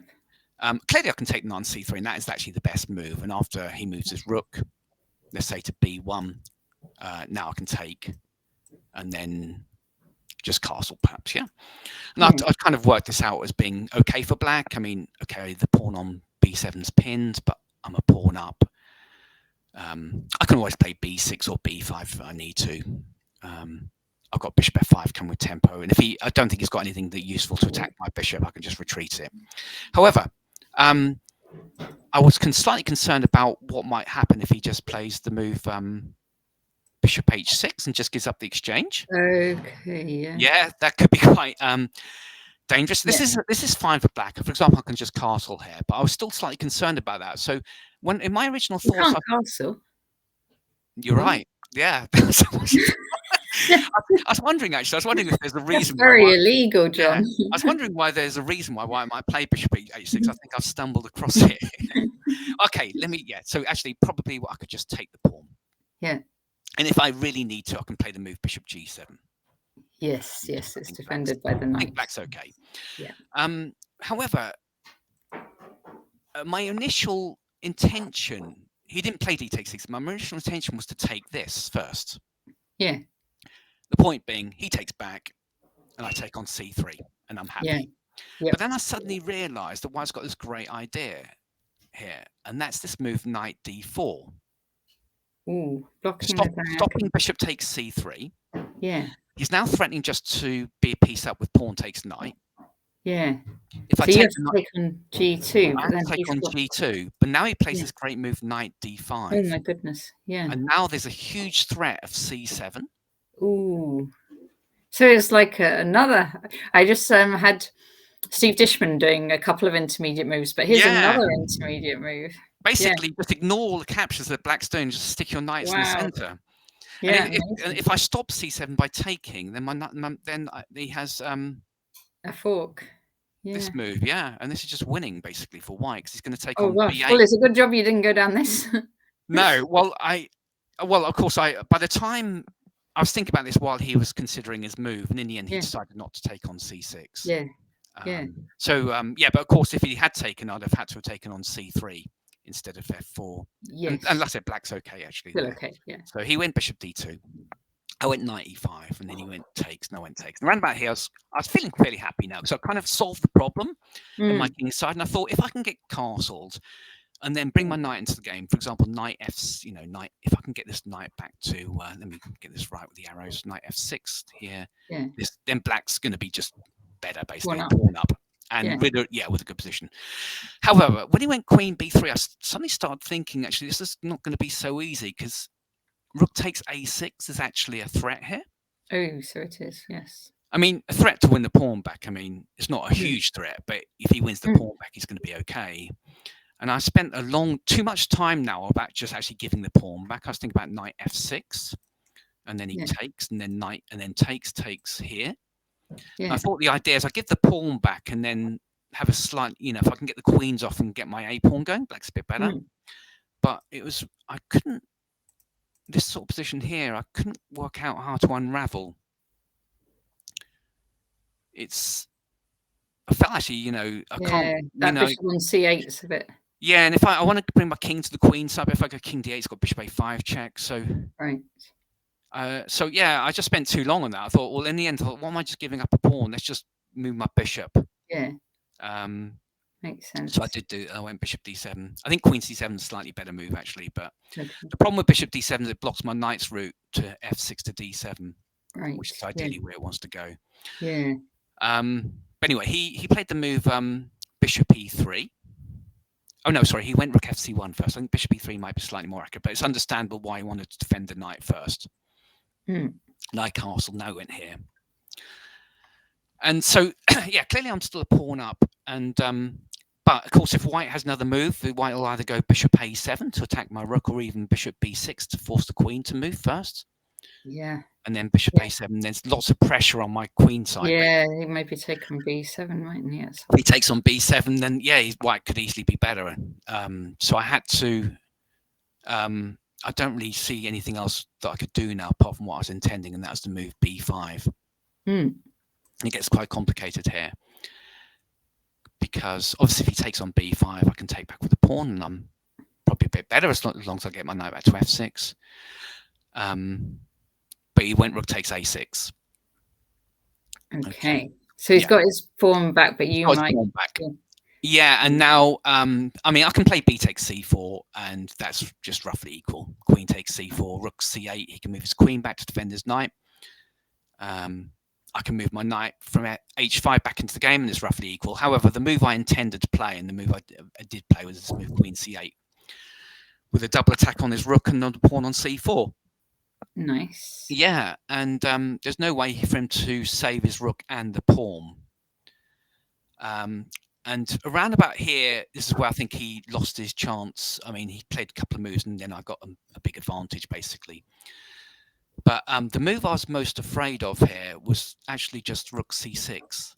Clearly I can take the knight on c3, and that is actually the best move. And after he moves his rook, let's say to b1, now I can take, and then just castle perhaps, yeah. And I've kind of worked this out as being okay for black. I mean, okay, the pawn on b7's pinned, but I'm a pawn up. I can always play b6 or b5 if I need to. I've got bishop f5 come with tempo, and if I don't think he's got anything that useful to attack my bishop, I can just retreat it. However, I was slightly concerned about what might happen if he just plays the move bishop h6 and just gives up the exchange. Okay, yeah. Yeah, that could be quite dangerous. This is fine for black. For example, I can just castle here, but I was still slightly concerned about that. So when in my original thoughts, castle. You're right. Yeah. I was wondering actually. I was wondering if there's a reason. That's very illegal, John. Yeah, I was wondering why there's a reason why I might play bishop h6. I think I've stumbled across it. Okay, so actually, probably I could just take the pawn. Yeah. And if I really need to, I can play the move bishop g7. Yes, it's defended by the knight. I think black's okay. Yeah. However, my initial intention, he didn't play d takes 6. My initial intention was to take this first. Yeah. The point being, he takes back, and I take on c3, and I'm happy. Yeah. Yep. But then I suddenly realised that White's got this great idea here, and that's this move knight d4. Ooh, stopping bishop takes c3. Yeah. He's now threatening just to be a piece up with pawn takes knight. Yeah. If I so take, you have to take on g2, but then take on g2. But now he plays this great move knight d5. Oh my goodness! Yeah. And now there's a huge threat of c7. Ooh. So it's like another. I just had Steve Dishman doing a couple of intermediate moves, but here's another intermediate move. Basically, just ignore all the captures of black stone. Just stick your knights in the center. Yeah. And if I stop c7 by taking, then he has a fork. Yeah. This move, and this is just winning basically for White because he's going to take on gosh. b8. Well, it's a good job you didn't go down this. No, well, of course, by the time I was thinking about this while he was considering his move, and in the end, he decided not to take on c6. Yeah. So, but of course, if he had taken, I'd have had to have taken on c3 instead of f4. Yes. And like I said, black's okay actually. Still okay. Yeah. So he went bishop d2. I went knight e5, and then he went takes, and I went takes. And around about here, I was feeling fairly happy now because I kind of solved the problem in my king side. And I thought if I can get castled and then bring my knight into the game, for example, knight knight. If I can get this knight back to, let me get this right with the arrows. Knight f6 here. Yeah. Then black's going to be just better, basically, pawn up. And with a good position. However, when he went queen b3, I suddenly started thinking, actually, this is not going to be so easy because rook takes a6 is actually a threat here. Oh, so it is, yes. I mean, a threat to win the pawn back. I mean, it's not a huge threat, but if he wins the pawn back, he's going to be okay. And I spent too much time now about just actually giving the pawn back. I was thinking about knight f6, and then he takes, and then knight, and then takes here. Yeah. I thought the idea is I give the pawn back and then have a slight, if I can get the queens off and get my a pawn going, black's a bit better. But this sort of position here, I couldn't work out how to unravel. I felt actually, I can't. That bishop on c8 is a bit. Yeah, and if I want to bring my king to the queen side, if I go king d8, it's got bishop a5 check. So right. So yeah, I just spent too long on that. I thought, well, in the end, I thought, why am I just giving up a pawn? Let's just move my bishop. Yeah. Makes sense. So I went bishop d7. I think queen c7 is a slightly better move, actually. But Okay. the problem with bishop d7 is it blocks my knight's route to f6 to d7, Right. which is ideally where it wants to go. Yeah. But anyway, he played the move bishop e3. Oh, no, sorry. He went rook fc1 first. I think bishop e3 might be slightly more accurate, but it's understandable why he wanted to defend the knight first. Knight castle now went here. And so, yeah, clearly I'm still a pawn up. And but, of course, if white has another move, white will either go bishop a7 to attack my rook or even bishop b6 to force the queen to move first. Yeah. And then bishop a7. There's lots of pressure on my queen side. Yeah, he might be taking b7, mightn't he? If he takes on b7, then, yeah, white could easily be better. So I had to... I don't really see anything else that I could do now apart from what I was intending, and that was to move b5. It gets quite complicated here because obviously if he takes on b5, I can take back with the pawn, and I'm probably a bit better as long as I get my knight back to f6. But he went rook takes a6. Okay. So he's got his pawn back, but you might... Yeah, and now, I mean, I can play b takes c4, and that's just roughly equal. Queen takes c4, rook c8. He can move his queen back to defend his knight. I can move my knight from h5 back into the game, and it's roughly equal. However, the move I intended to play, and the move I did play, was this move queen c8, with a double attack on his rook and another pawn on c4. Nice. Yeah, and there's no way for him to save his rook and the pawn. And around about here, this is where I think he lost his chance. I mean, he played a couple of moves, and then I got a big advantage, basically. But the move I was most afraid of here was actually just rook c6.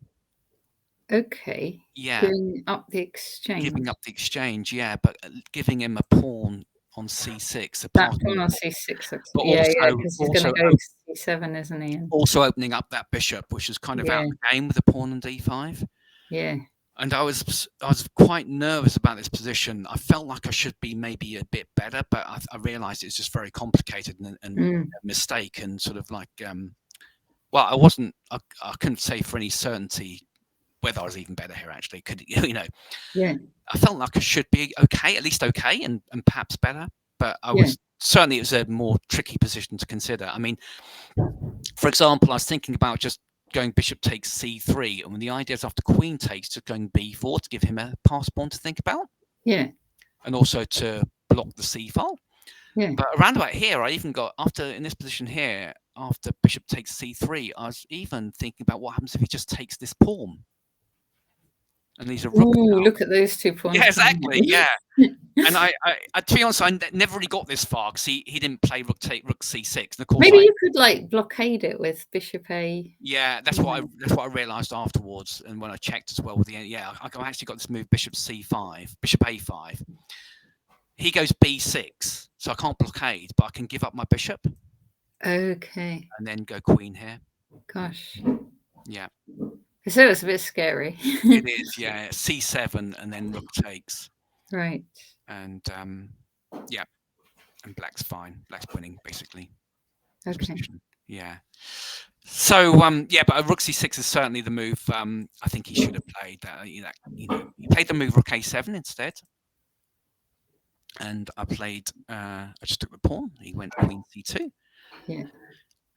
Okay. Yeah. Giving up the exchange. Giving up the exchange, yeah, but giving him a pawn on c6. That pawn on c6. But yeah, because he's going to go c7, isn't he? Also opening up that bishop, which is kind of out of the game with the pawn on d5. Yeah. And I was quite nervous about this position. I felt like I should be maybe a bit better, but I realised it's just very complicated and a mistake, and sort of like, well, I couldn't say for any certainty whether I was even better here. Actually, Yeah. I felt like I should be okay, at least okay, and perhaps better. But I was certainly, it was a more tricky position to consider. I mean, for example, I was thinking about just going bishop takes c3, and when the idea is after queen takes, just going b4 to give him a pass pawn to think about. Yeah. And also to block the c file. Yeah. But around about here, I even got, in this position here, after bishop takes c3, I was even thinking about what happens if he just takes this pawn. And these are rook. Ooh, look at those 2 pawns. Yeah, exactly. Yeah. And I to be honest, I never really got this far because he didn't play rook c6. And of course, maybe you could like blockade it with bishop a. Yeah, that's what I realised afterwards, and when I checked as well with I've actually got this move bishop c5, bishop a5. He goes b6, so I can't blockade, but I can give up my bishop. Okay. And then go queen here. Gosh. Yeah. So it's a bit scary. It is, yeah. c7 and then rook takes. Right. And yeah, and black's fine. Black's winning basically. Okay. Yeah. So yeah, but rook c6 is certainly the move. I think he should have played that. He played the move rook a7 instead. And I just took the pawn. He went queen c2. Yeah.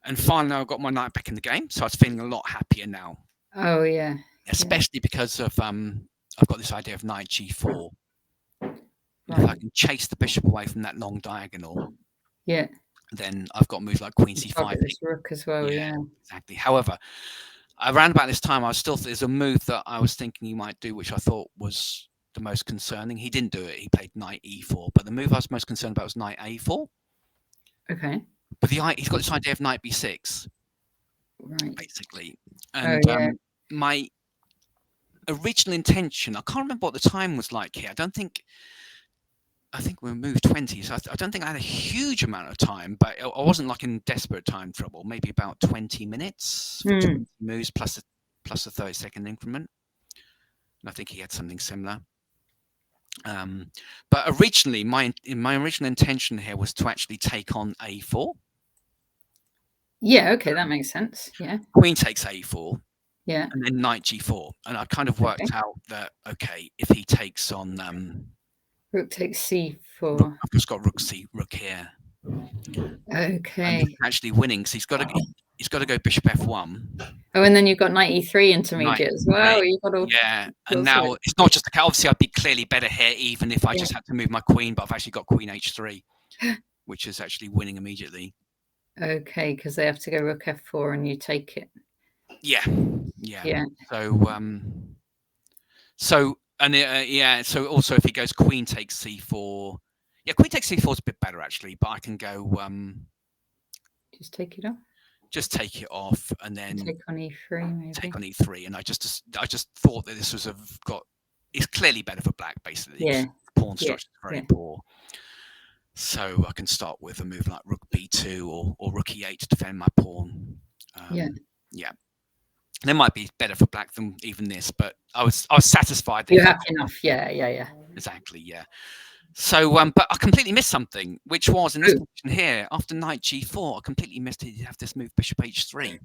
And finally, I got my knight back in the game, so I was feeling a lot happier now. Oh yeah. Especially because of I've got this idea of knight g4. Right. If I can chase the bishop away from that long diagonal, then I've got moves like queen c5. This rook as well, yeah. Exactly. However, around about this time, there's a move that I was thinking he might do, which I thought was the most concerning. He didn't do it. He played knight e4, but the move I was most concerned about was knight a4. Okay. But he's got this idea of knight b6, right? Basically, and my original intention, I can't remember what the time was like here. I think we moved 20, so I don't think I had a huge amount of time, but I wasn't like in desperate time trouble. Maybe about 20 minutes for 20 moves plus a 30-second increment. And I think he had something similar. But originally, my original intention here was to actually take on a4. Yeah, okay, that makes sense. Yeah. Queen takes a4. Yeah. And then knight g4. And I kind of worked out that, okay, if he takes on rook takes c4. I've just got rook here. Okay. And he's actually winning, so he's got to go bishop f1. Oh, and then you've got knight e3 intermediate as well. You've got all, and now it's not just obviously I'd be clearly better here even if I just had to move my queen, but I've actually got queen h3, which is actually winning immediately. Okay, because they have to go rook f4 and you take it. Yeah. So so also if he goes queen takes c4, queen takes c4 is a bit better actually, but I can go just take it off. Just take it off and then take on e3 maybe. Take on e3, and I just thought that this was it's clearly better for black basically. Yeah. Pawn structure is very poor. So I can start with a move like rook b2 or rook e8 to defend my pawn. And it might be better for black than even this, but I was satisfied. You're happy enough, yeah. Exactly, yeah. So, but I completely missed something, which was in this position here after knight g4. I completely missed it. You have this move bishop h3.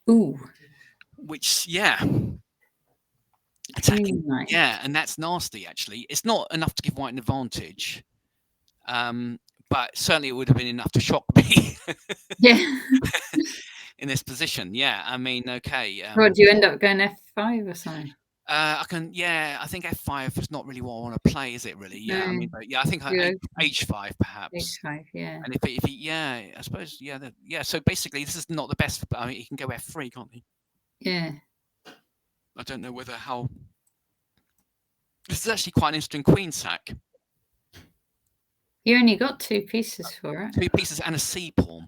Ooh. Which, attacking, and that's nasty. Actually, it's not enough to give white an advantage. But certainly it would have been enough to shock me. In this position, I mean, okay. Well, do you end up going f5 or something? I think f5 is not really what I want to play, is it? Really? Yeah. No. I mean, I think h5 perhaps. H5, yeah. And if he, I suppose, So basically, this is not the best. I mean, he can go f3, can't he? Yeah. I don't know how. This is actually quite an interesting queen sack. You only got 2 pieces for it. 2 pieces and a c pawn.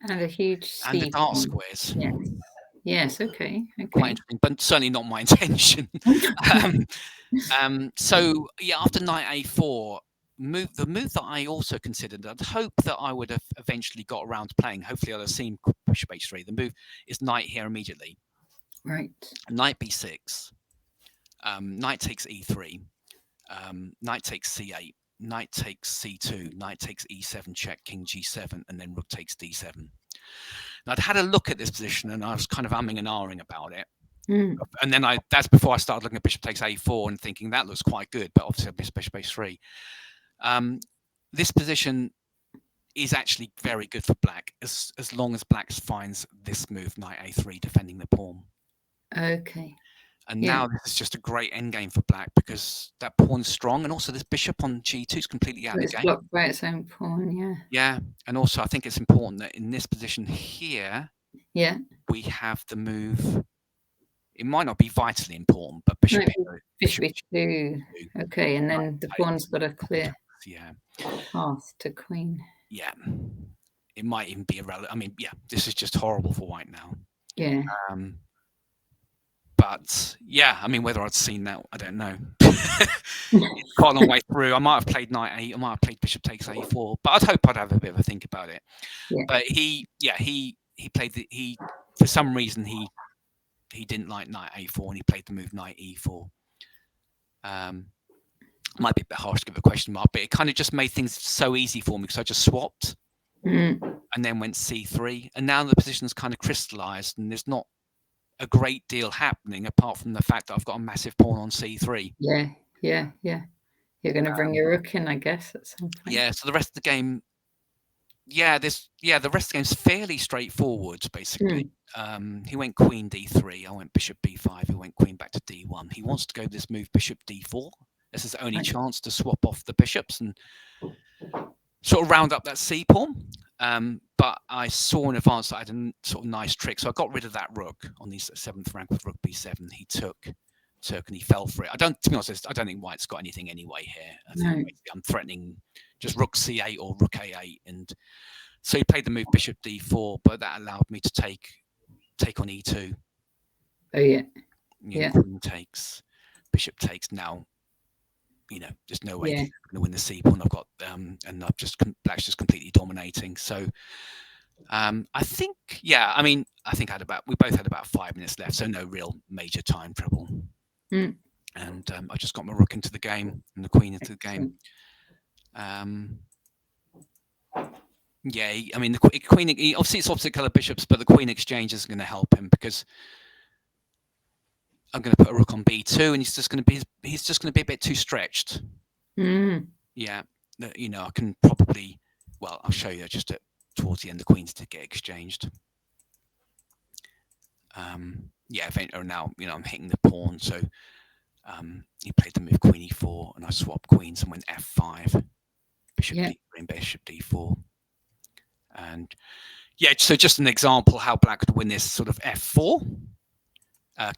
And a huge c and the dark squares. Yes. Okay. Quite interesting, but certainly not my intention. So after knight a4, the move that I also considered, I'd hope that I would have eventually got around to playing. Hopefully, I'd have seen bishop h3. The move is knight here immediately. Right. Knight b6. Knight takes e3. Knight takes c8. Knight takes c2, knight takes e7 check, king g7, and then rook takes d7. Now, I'd had a look at this position, and I was kind of umming and ahhing about it. And then that's before I started looking at bishop takes a4 and thinking that looks quite good, but obviously bishop h3. This position is actually very good for black, as long as black finds this move, knight a3, defending the pawn. Okay. And now this is just a great endgame for black because that pawn's strong, and also this bishop on g2 is completely out of the game. It's blocked by its own pawn, Yeah, and also I think it's important that in this position here, we have the move. It might not be vitally important, but bishop e2. Okay, and then the pawn's got a clear path to queen. Yeah, it might even be irrelevant. I mean, this is just horrible for white now. Yeah. But I mean, whether I'd seen that, I don't know. It's quite a long way through. I might have played knight 8. I might have played bishop takes a4. But I'd hope I'd have a bit of a think about it. Yeah. But he played for some reason he didn't like knight a4 and he played the move knight e4. Might be a bit harsh to give a question mark, but it kind of just made things so easy for me because I just swapped and then went c3, and now the position's kind of crystallized and there's not a great deal happening apart from the fact that I've got a massive pawn on c3. Yeah. You're going to bring your rook in, I guess, at some point. Yeah, so the rest of the game, the rest of the game's fairly straightforward, basically. He went queen d3, I went bishop b5, he went queen back to d1. He wants to go this move bishop d4. This is the only chance to swap off the bishops and sort of round up that c pawn. But I saw in advance that I had a sort of nice trick, so I got rid of that rook on the 7th rank with rook b7. He took and he fell for it. To be honest, I don't think white's got anything anyway here. I think I'm threatening just rook c8 or rook a8, and so he played the move bishop d4, but that allowed me to take on e2. Oh yeah. Queen takes, bishop takes. Now, there's no way I'm going to win the c pawn. I've got and I've black's just completely dominating. So I think we both had about 5 minutes left, so no real major time trouble. and I just got my rook into the game and the queen into the game. Yeah, I mean, the queen, obviously it's opposite colour bishops, but the queen exchange is going to help him because I'm going to put a rook on b2, and he's just going to be a bit too stretched. Yeah, you know, I can probably, well, I'll show you just towards the end, the queens to get exchanged. Yeah, now, you know, I'm hitting the pawn, so he played the move queen e4, and I swapped queens and went f5, bishop d3 and bishop d4. And yeah, so just an example how black could win this sort of f4,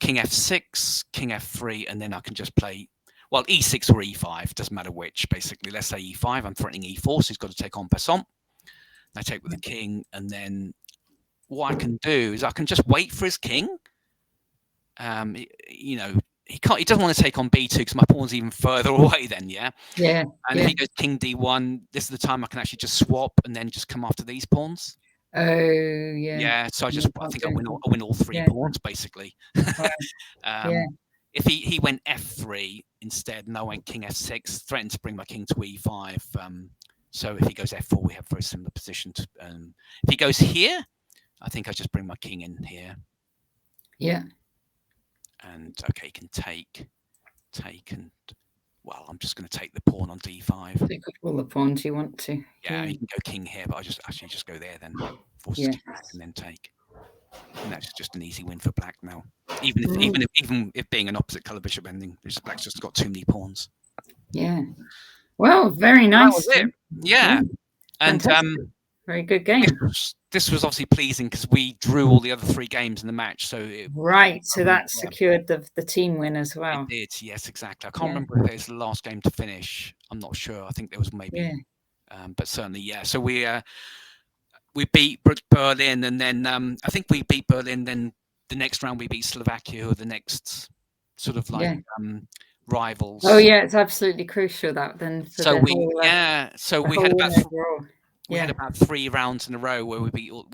king f6, king f3, and then I can just play, well, e6 or e5, doesn't matter which, basically. Let's say e5, I'm threatening e4, so he's got to take en passant. I take with the king, and then what I can do is I can just wait for his king. You know, he doesn't want to take on b2 because my pawn's even further away then, And if he goes king d1, this is the time I can actually just swap and then just come after these pawns. Oh, yeah. So I think I win all three pawns, basically. If he went f3 instead, and I went king f6, threatened to bring my king to e5. So if he goes f4, we have very similar positions. If he goes here, I think I just bring my king in here. Yeah. And okay, you can take, and well, I'm just going to take the pawn on d5. Take all the pawns you want to. Yeah, you can go king here, but I just go there then. Force and then take. And that's just an easy win for black now. Even if being an opposite colour bishop ending, black's just got too many pawns. Yeah. Well, very nice. That was it. Yeah. And very good game. This was obviously pleasing because we drew all the other 3 games in the match. So so that secured the team win as well. It did, yes, exactly. I can't remember if it was the last game to finish. I'm not sure. I think there was maybe, but certainly, yeah. So we beat Berlin, and then I think we beat Berlin. Then the next round we beat Slovakia, who are the next sort of like rivals. Oh yeah, it's absolutely crucial that then. So we had about 3 rounds in a row where we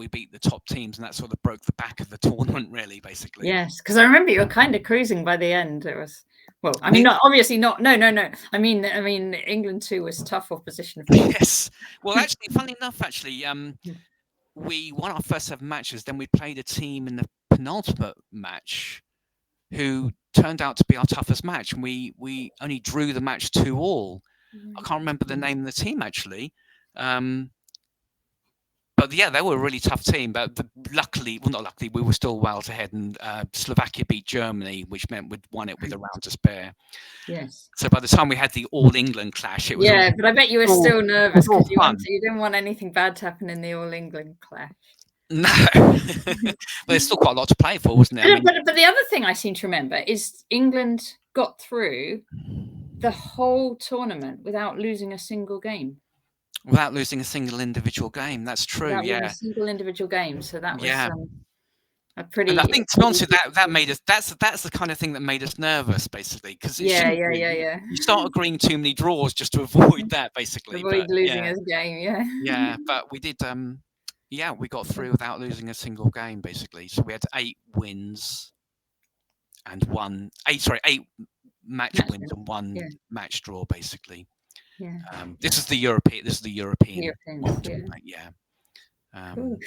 beat the top teams, and that sort of broke the back of the tournament, really, basically. Yes, because I remember you were kind of cruising by the end. It was, well, I mean, obviously not. No. I mean, England too was tough opposition. Yes. Well, actually, funny enough, we won our first 7 matches. Then we played a team in the penultimate match who turned out to be our toughest match, and we only drew the match 2-2. I can't remember the name of the team actually. But yeah, they were a really tough team. But luckily, we were still well ahead, and Slovakia beat Germany, which meant we'd won it with a round to spare. Yes. So by the time we had the All England clash, it was but I bet you were still nervous because you didn't want anything bad to happen in the All England clash. No, but there's still quite a lot to play for, wasn't there? But the other thing I seem to remember is England got through the whole tournament without losing a single game. Without losing a single individual game, that's true. Without a single individual game, so that was a pretty. And I think, to be honest, that made us. That's the kind of thing that made us nervous, basically, because You start agreeing too many draws just to avoid that, basically. Avoid losing a game, Yeah, but we did. We got through without losing a single game, basically. So we had 8 wins and 8 match wins and 1 match draw, basically. Yeah. This is the European one. Cool.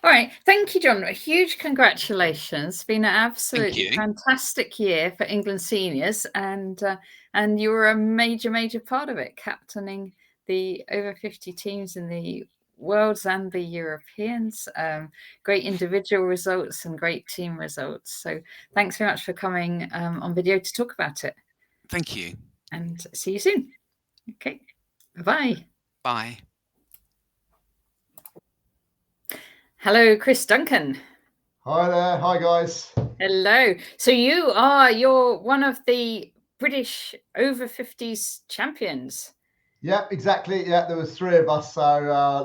All right, thank you, John. A huge congratulations. It's been an absolutely fantastic year for England seniors, and you were a major part of it, captaining the over 50 teams in the Worlds and the Europeans. Great individual results and great team results. So thanks very much for coming on video to talk about it. Thank you. And see you soon. Okay. Bye-bye. Bye. Hello, Chris Duncan. Hi there. Hi, guys. Hello. So you're one of the British over 50s champions. Yeah, exactly. Yeah, there was 3 of us. So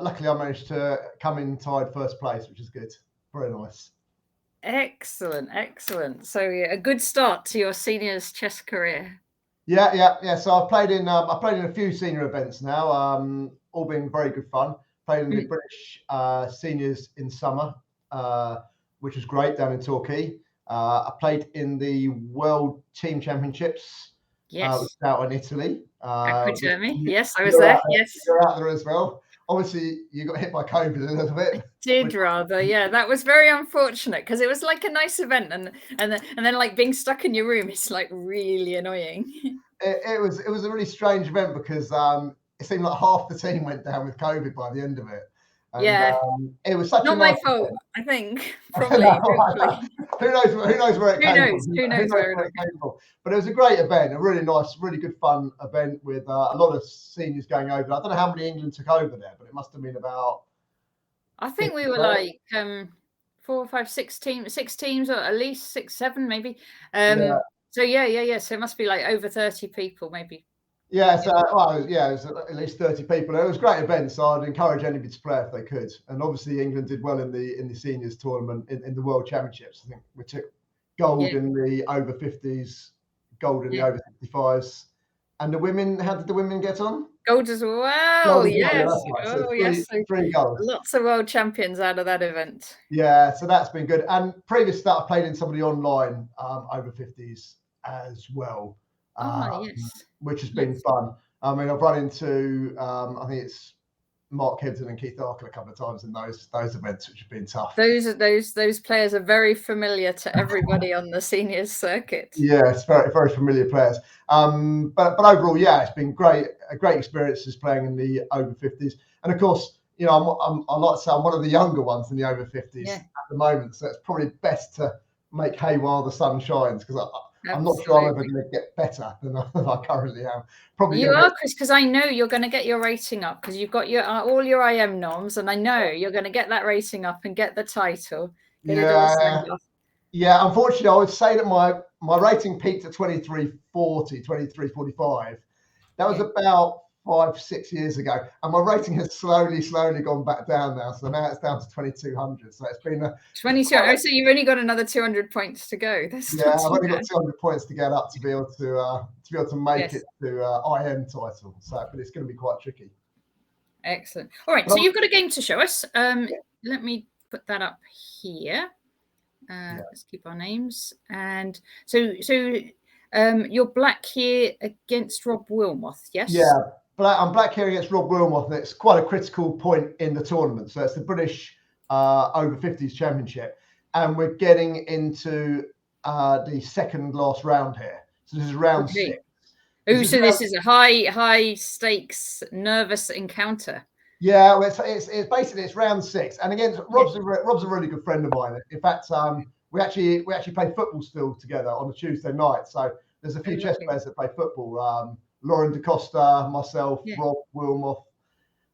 luckily I managed to come in tied first place, which is good. Very nice. Excellent. So a good start to your seniors chess career. Yeah. So I've played in a few senior events now. All been very good fun. Played in the British seniors in summer, which was great down in Torquay. I played in the World Team Championships Yes. which is out in Italy. Aquitermi. Yes, I was there. Yes. You're out there as well. Obviously, you got hit by COVID a little bit. I did rather, yeah. That was very unfortunate because it was like a nice event, and then like being stuck in your room is like really annoying. It was a really strange event because it seemed like half the team went down with COVID by the end of it. And, it was such not a my nice fault, event. I think. Probably. Who knows where it came from? Who knows where it came from? But it was a great event, a really nice, really good fun event with a lot of seniors going over. I don't know how many England took over there, but it must have been about. I think we were like 4, 5, 6 teams, or at least 6, 7 maybe. So yeah. So it must be like over 30 people, maybe. Yeah, so it was at least 30 people. It was a great event, so I'd encourage anybody to play if they could. And obviously, England did well in the seniors tournament in the World Championships. I think we took gold in the over 50s, gold in the over 65s, and the women. How did the women get on? Gold as well. Yes. So three golds. Lots of world champions out of that event. Yeah, so that's been good. And previous to that, I played in somebody online over 50s as well. Which has been fun. I mean, I've run into I think it's Mark Hibden and Keith Arkin a couple of times in those events, which have been tough. Those players are very familiar to everybody on the seniors circuit. Yeah, it's very, very familiar players. But overall, yeah, it's been a great experiences playing in the over 50s. And of course, you know, I like to say I'm one of the younger ones in the over 50s at the moment, so it's probably best to make hay while the sun shines, because I'm not sure I'm ever going to get better than I currently am. Probably you are, Chris, because I know you're going to get your rating up because you've got all your IM norms, and I know you're going to get that rating up and get the title. Yeah. Unfortunately, I would say that my rating peaked at 2340, 2345. That was about 5-6 years ago, and my rating has slowly gone back down now. So now it's down to 2200. So it's been 2200. So you've only got another 200 points to go. I've only got 200 points to get up to be able to make it to IM title. So, but it's going to be quite tricky. Excellent. All right, so you've got a game to show us. Let me put that up here. Let's keep our names. And so you're black here against Rob Wilmoth, yes? Yeah. I'm black here against Rob Wilmoth, and it's quite a critical point in the tournament. So it's the British over 50s championship, and we're getting into the second last round here. So this is round 6. So this is a high stakes, nervous encounter. Yeah, well, it's basically round 6, and again, Rob's a really good friend of mine. In fact, we actually play football still together on a Tuesday night. So there's a few chess players that play football. Lauren DaCosta, myself, Rob Wilmoth,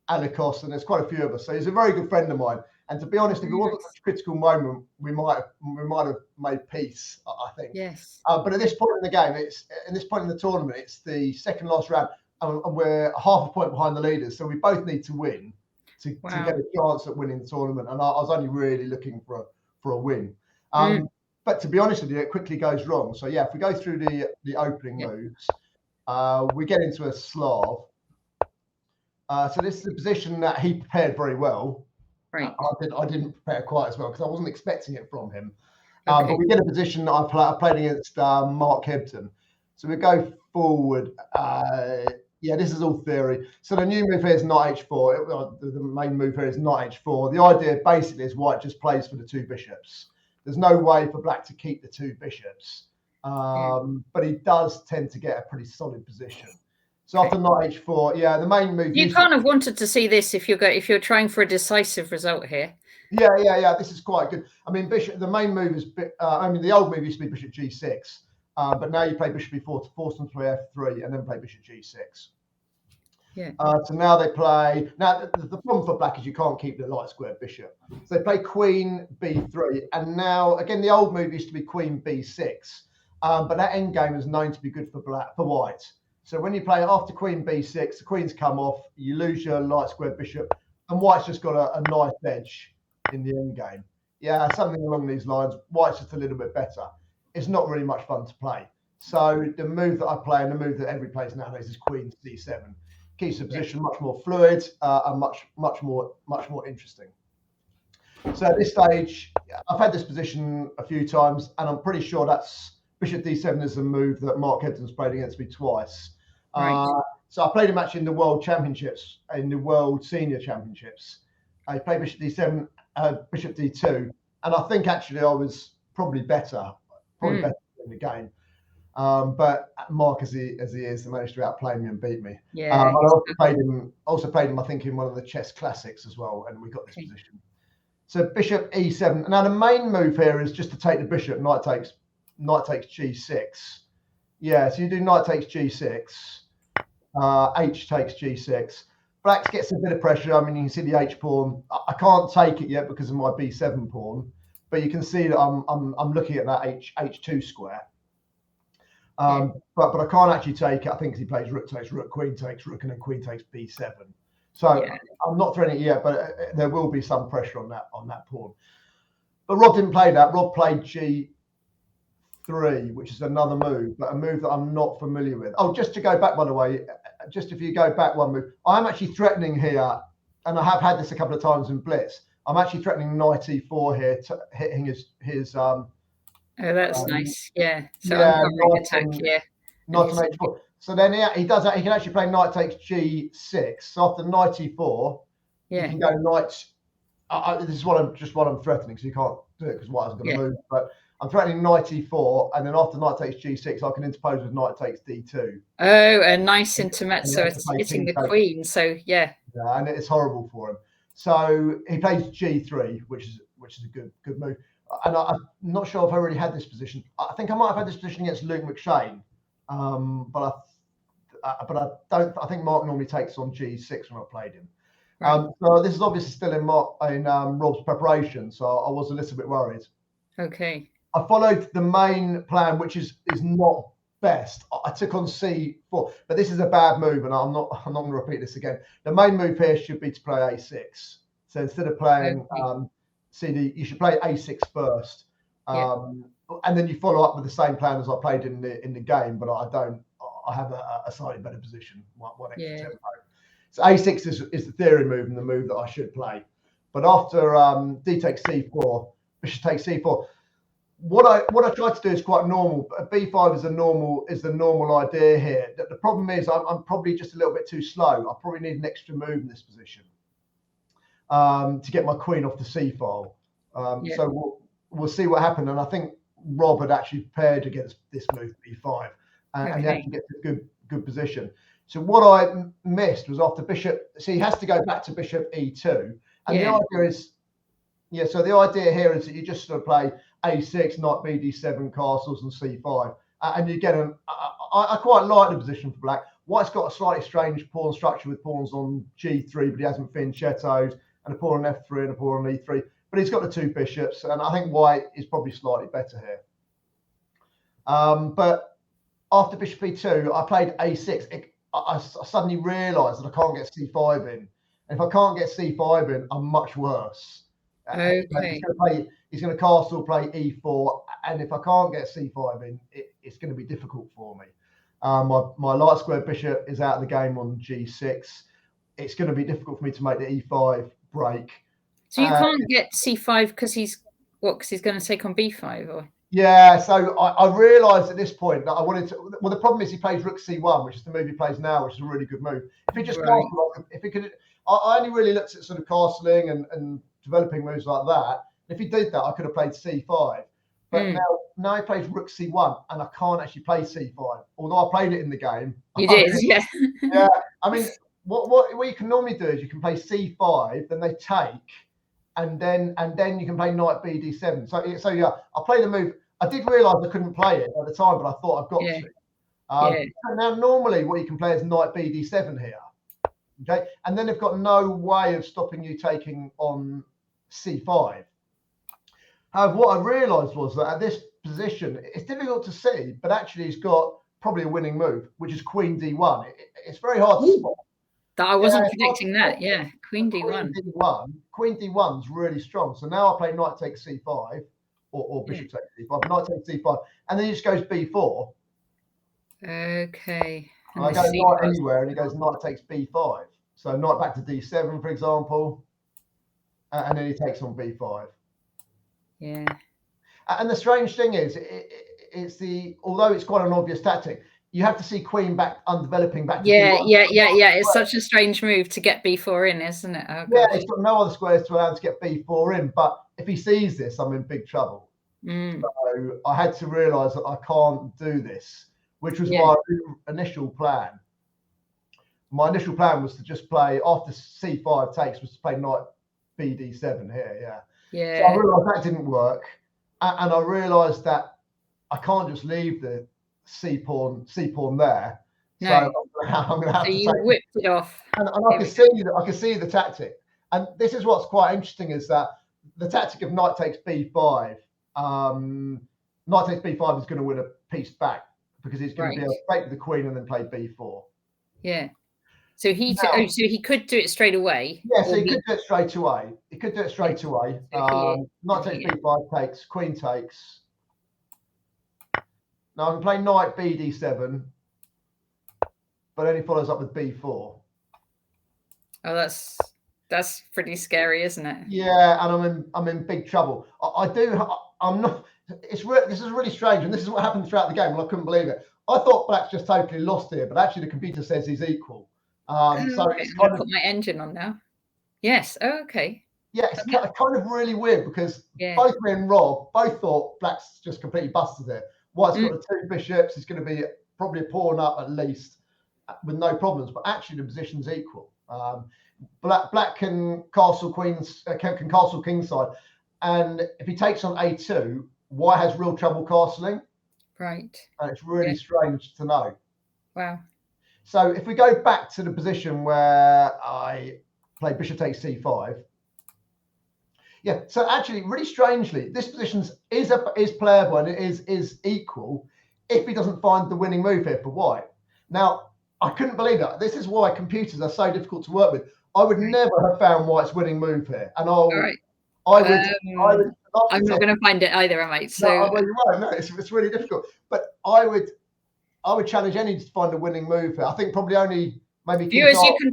Alikos, and there's quite a few of us. So he's a very good friend of mine. And to be honest, if it wasn't such a critical moment, we might have made peace, I think. Yes. But at this point in the game, in the tournament, it's the second last round, and we're half a point behind the leaders. So we both need to win to get a chance at winning the tournament. And I was only really looking for a win. But to be honest with you, it quickly goes wrong. So yeah, if we go through the opening moves. We get into a Slav. So this is a position that he prepared very well. Right. I didn't prepare quite as well because I wasn't expecting it from him. But we get a position that I played against Mark Hibden. So we go forward. This is all theory. So the new move here is knight h4. The main move here is knight h4. The idea basically is white just plays for the 2 bishops. There's no way for black to keep the 2 bishops. But he does tend to get a pretty solid position. So after knight h4, the main move. You kind of wanted to see this if you're trying for a decisive result here. Yeah. This is quite good. I mean, bishop. The main move is. The old move used to be bishop g6, but now you play bishop e4 to force them to play f3 and then play bishop g6. Yeah. So now they play. Now the problem for black is you can't keep the light square bishop. So they play queen b3, and now again the old move used to be queen b6. But that endgame is known to be good for white. So when you play after queen b6, the queen's come off, you lose your light square bishop, and white's just got a nice edge in the endgame. Yeah, something along these lines. White's just a little bit better. It's not really much fun to play. So the move that I play and the move that everybody plays nowadays is queen c7. Keeps the position much more fluid and much more interesting. So at this stage, I've had this position a few times, and I'm pretty sure that's bishop d7 is a move that Mark Edmonds played against me twice. Right. So I played a match in the World Championships, in the World Senior Championships. I played bishop d7, bishop d2, and I think actually I was probably better in the game. But Mark, as he is, managed to outplay me and beat me. Yeah. I also played him, I think, in one of the chess classics as well, and we got this position. So bishop e7. Now the main move here is just to take the bishop. Knight takes g6. Yeah, so you do knight takes g6. H takes g6. Black gets a bit of pressure. I mean, you can see the H pawn. I can't take it yet because of my b7 pawn, but you can see that I'm looking at that h2 square. But I can't actually take it. I think he plays rook takes rook, queen takes rook, and then queen takes b7. So I'm not threatening it yet, but there will be some pressure on that pawn. But Rob didn't play that. Rob played g3, which is another move, but a move that I'm not familiar with. Oh, just to go back, by the way, just if you go back one move, I'm actually threatening here, and I have had this a couple of times in Blitz. I'm actually threatening knight e4 here, hitting his Oh, that's nice. Yeah. So yeah, uncovering attack. Yeah. Knight on h4. So then he does that. He can actually play knight takes g6. So after knight e4, you can go knight. This is what I'm threatening, because you can't do it because white hasn't got to move. But I'm threatening knight e4, and then after knight takes g6, I can interpose with knight takes d2. Oh, a nice intermezzo. It's hitting the queen. So yeah, and it's horrible for him. So he plays g3, which is a good move. And I'm not sure if I already had this position. I think I might have had this position against Luke McShane, but I don't. I think Mark normally takes on g6 when I played him. Right. So this is obviously still in Rob's preparation, so I was a little bit worried. Okay. I followed the main plan, which is not best. I took on c4, but this is a bad move, and I'm not going to repeat this again. The main move here should be to play a6. So instead of playing CD, you should play a6 first, and then you follow up with the same plan as I played in the game. But I don't. I have a slightly better position, one extra tempo. So a6 is the theory move and the move that I should play. But after d takes c4, bishop takes c4. What I try to do is quite normal. B5 is the normal idea here. The problem is I'm probably just a little bit too slow. I probably need an extra move in this position to get my queen off the c file. So we'll see what happened. And I think Rob had actually prepared against this move b5, and he actually gets a good position. So what I missed was after bishop. So he has to go back to bishop e2, and the idea is, so the idea here is that you just sort of play a6, knight bd7, castles, and c5, and you get I quite like the position for black. White's got a slightly strange pawn structure with pawns on g3, but he hasn't fianchettoed, and a pawn on f3 and a pawn on e3. But he's got the two bishops, and I think white is probably slightly better here. But after bishop e2, I played a6. I suddenly realised that I can't get c5 in. And if I can't get c5 in, I'm much worse. Okay. He's going to castle, play e4, and if I can't get c5 in, it's going to be difficult for me. My light square bishop is out of the game on g6. It's going to be difficult for me to make the e5 break. So you can't get c5 because he's going to take on b5, or? Yeah, so I realised at this point that I wanted to. Well, the problem is he plays rook c1, which is the move he plays now, which is a really good move. If he just castled, if he could, I only really looked at sort of castling and developing moves like that. If he did that, I could have played c5. But now he plays rook c1, and I can't actually play c5. Although I played it in the game. You did, yeah. Yeah, I mean, what you can normally do is you can play c5, then they take. And then you can play knight bd7. So yeah, I play the move. I did realise I couldn't play it at the time, but I thought I've got to. Now normally what you can play is knight bd7 here. Okay, and then they've got no way of stopping you taking on c5. However, what I realised was that at this position, it's difficult to see, but actually he's got probably a winning move, which is queen d1. It's very hard to spot. I wasn't predicting that. Yeah, queen d1. Queen d1's really strong. So now I play knight takes c5, or bishop takes c5, knight takes c5, and then he just goes b4. Okay. And I go knight anywhere, and he goes knight takes b5. So knight back to d7, for example, and then he takes on b5. Yeah. And the strange thing is, although it's quite an obvious tactic, you have to see queen back undeveloping back to yeah, B1. yeah. It's such a strange move to get b4 in, isn't it? Oh, yeah, gosh. he's got no other squares to allow him to get b4 in. But if he sees this, I'm in big trouble. So I had to realise that I can't do this, which was my initial plan. My initial plan was to just play after c5 takes, was to play knight bd7 here. Yeah. So I realised that didn't work, and I realised that I can't just leave the c pawn there. No. So I'm going to have to. You whipped it off, and I can see the tactic. And this is what's quite interesting, is that the tactic of knight takes b5. Knight takes b5 is going to win a piece back, because he's going to be able to break with the queen and then play b4. Yeah. So he could do it straight away. Yeah, so he could do it straight away. Knight takes b5 takes, queen takes. Now I can play knight bd7, but then he follows up with b4. Oh, that's pretty scary, isn't it? Yeah, and I'm in big trouble. I'm not. This is really strange, and this is what happened throughout the game, and I couldn't believe it. I thought black's just totally lost here, but actually the computer says he's equal. So I'm gonna put my engine on now. Yes. Oh, okay. Yeah, it's kind of really weird, because both me and Rob both thought black's just completely busted it. White's got the two bishops. He's going to be probably a pawn up at least with no problems, but actually the position's equal. Black can castle queens, can castle kingside, and if he takes on a2, white has real trouble castling. Right. And it's really strange to know. Wow. So if we go back to the position where I play bishop takes c5. Yeah, so actually, really strangely, this position is playable, and it is equal if he doesn't find the winning move here for white. Now, I couldn't believe that. This is why computers are so difficult to work with. I would never have found white's winning move here, and I'm not going to find it either, mate. So no, it's really difficult. But I would challenge any to find a winning move here. I think probably only maybe viewers, you can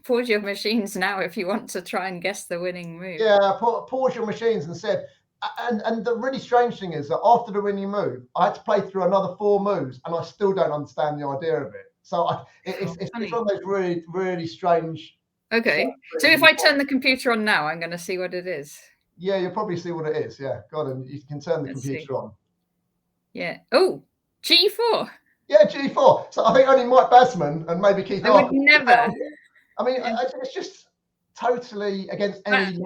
pause your machines now if you want to try and guess the winning move. Yeah, pause your machines and said. And the really strange thing is that after the winning move, I had to play through another 4 moves, and I still don't understand the idea of it. So it's one of those really, really strange. Okay, so if I turn the computer on now, I'm going to see what it is. Yeah, you'll probably see what it is. Yeah, God, and you can turn the computer on. Yeah. Oh, G4. Yeah, G4. So I think only Mike Basman and maybe Keith. I would never. I mean, it's just totally against any.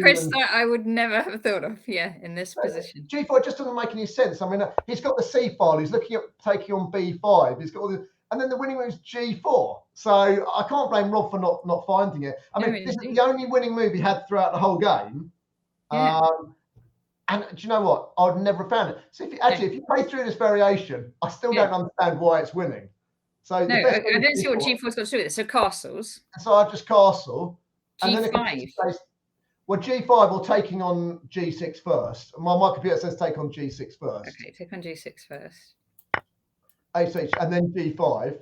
Chris, I would never have thought of. Yeah, in this position. G4 just doesn't make any sense. I mean, he's got the C file. He's looking at taking on B5. He's got all the. And then the winning move is G4. So I can't blame Rob for not finding it. I mean, this is the only winning move he had throughout the whole game. Yeah. And do you know what? I would never have found it. So if you play through this variation, I still don't understand why it's winning. So no, I don't see what G4's got to do with it. So castles. So I just castle. G5. Well, G5 or taking on G6 first. My computer says take on G6 first. Okay, take on G6 first. H, and then G5.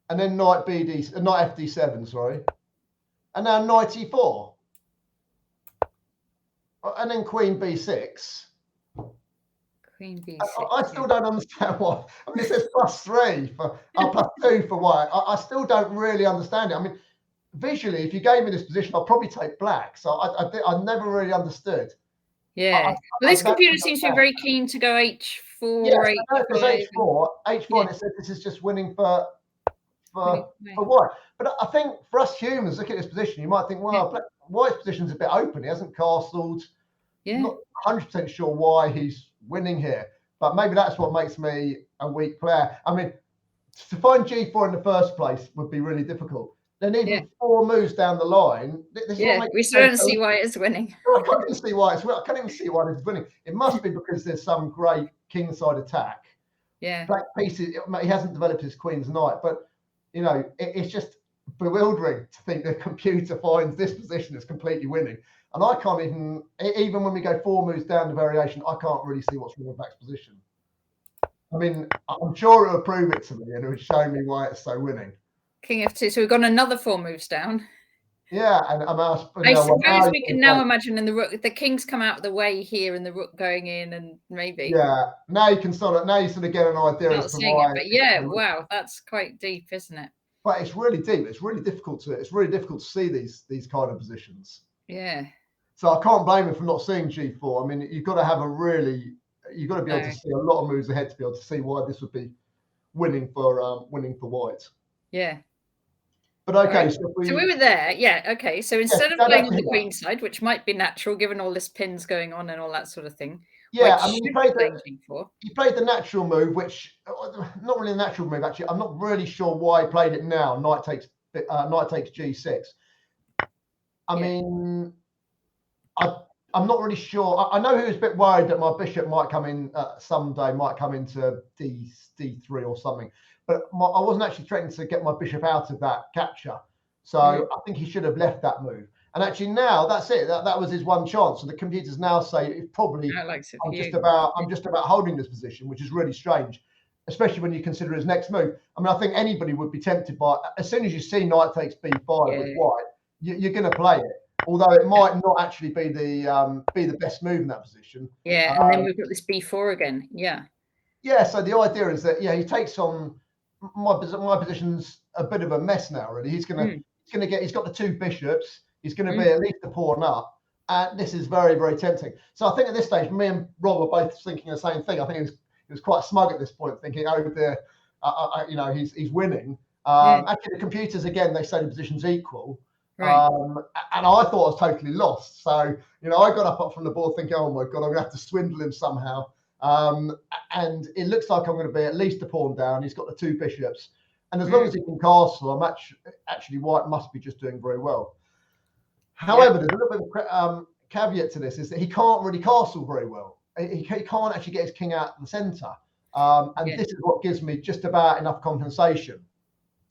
And then knight FD7, sorry. And now knight E4. And then queen B6. Queen B6. I still don't understand why. I mean, it says +3 for +2 for white. I still don't really understand it. I mean, visually, if you gave me this position, I'd probably take black. So I never really understood. Yeah. Well, this computer seems to be very keen to go H4. Yeah, H4, and it says this is just winning for white. But I think for us humans, look at this position, you might think, well, white's position's a bit open. He hasn't castled. Yeah. Not 100% sure why he's winning here, but maybe that's what makes me a weak player. I mean, to find G4 in the first place would be really difficult. Then even 4 moves down the line. We still don't see why it's winning. I can't even see why I can't even see why it's winning. It must be because there's some great kingside attack. Yeah. Black pieces. He hasn't developed his queen's knight, but you know, it's just bewildering to think the computer finds this position as completely winning. And I can't even when we go 4 moves down the variation, I can't really see what's wrong with Black's position. I mean, I'm sure it would prove it to me and it would show me why it's so winning. King F2. So we've got another 4 moves down. Yeah, and I suppose we can now imagine in the rook, the king's come out of the way here, and the rook going in, and maybe. Yeah, now you can sort of get an idea as to why. But yeah, wow, that's quite deep, isn't it? But it's really deep. It's really difficult to see these kind of positions. Yeah. So I can't blame him for not seeing G4. I mean, you've got to be able to see a lot of moves ahead to be able to see why this would be winning for white. Yeah. But okay, right. So we were there. Yeah. Okay. So instead of playing on the queen side, which might be natural given all this pins going on and all that sort of thing. Yeah, I mean, he played the natural move, which not really a natural move actually. I'm not really sure why he played it now. Knight takes G6. I mean, I'm not really sure. I know he was a bit worried that my bishop might come in someday, might come into D3 or something. But I wasn't actually threatening to get my bishop out of that capture. So I think he should have left that move. And actually now that's it. That was his one chance. So the computers now say it's probably I'm just about holding this position, which is really strange, especially when you consider his next move. I mean, I think anybody would be tempted by, as soon as you see knight takes B5 with white, you're going to play it. Although it might not actually be the best move in that position. Yeah, and then we've got this B4 again. Yeah. Yeah. So the idea is that he takes on my position's a bit of a mess now. Really, he's got the two bishops. He's going to be at least a pawn up, and this is very, very tempting. So I think at this stage, me and Rob are both thinking the same thing. I think he was quite smug at this point, thinking, "Oh, he's winning." Actually, the computers again, they say the position's equal. Right. And I thought I was totally lost. So, I got up from the board thinking, oh my God, I'm going to have to swindle him somehow. And it looks like I'm going to be at least a pawn down. He's got the two bishops. And as long as he can castle, actually white must be just doing very well. However, there's a little bit of caveat to this, is that he can't really castle very well. He can't actually get his king out in the centre. This is what gives me just about enough compensation.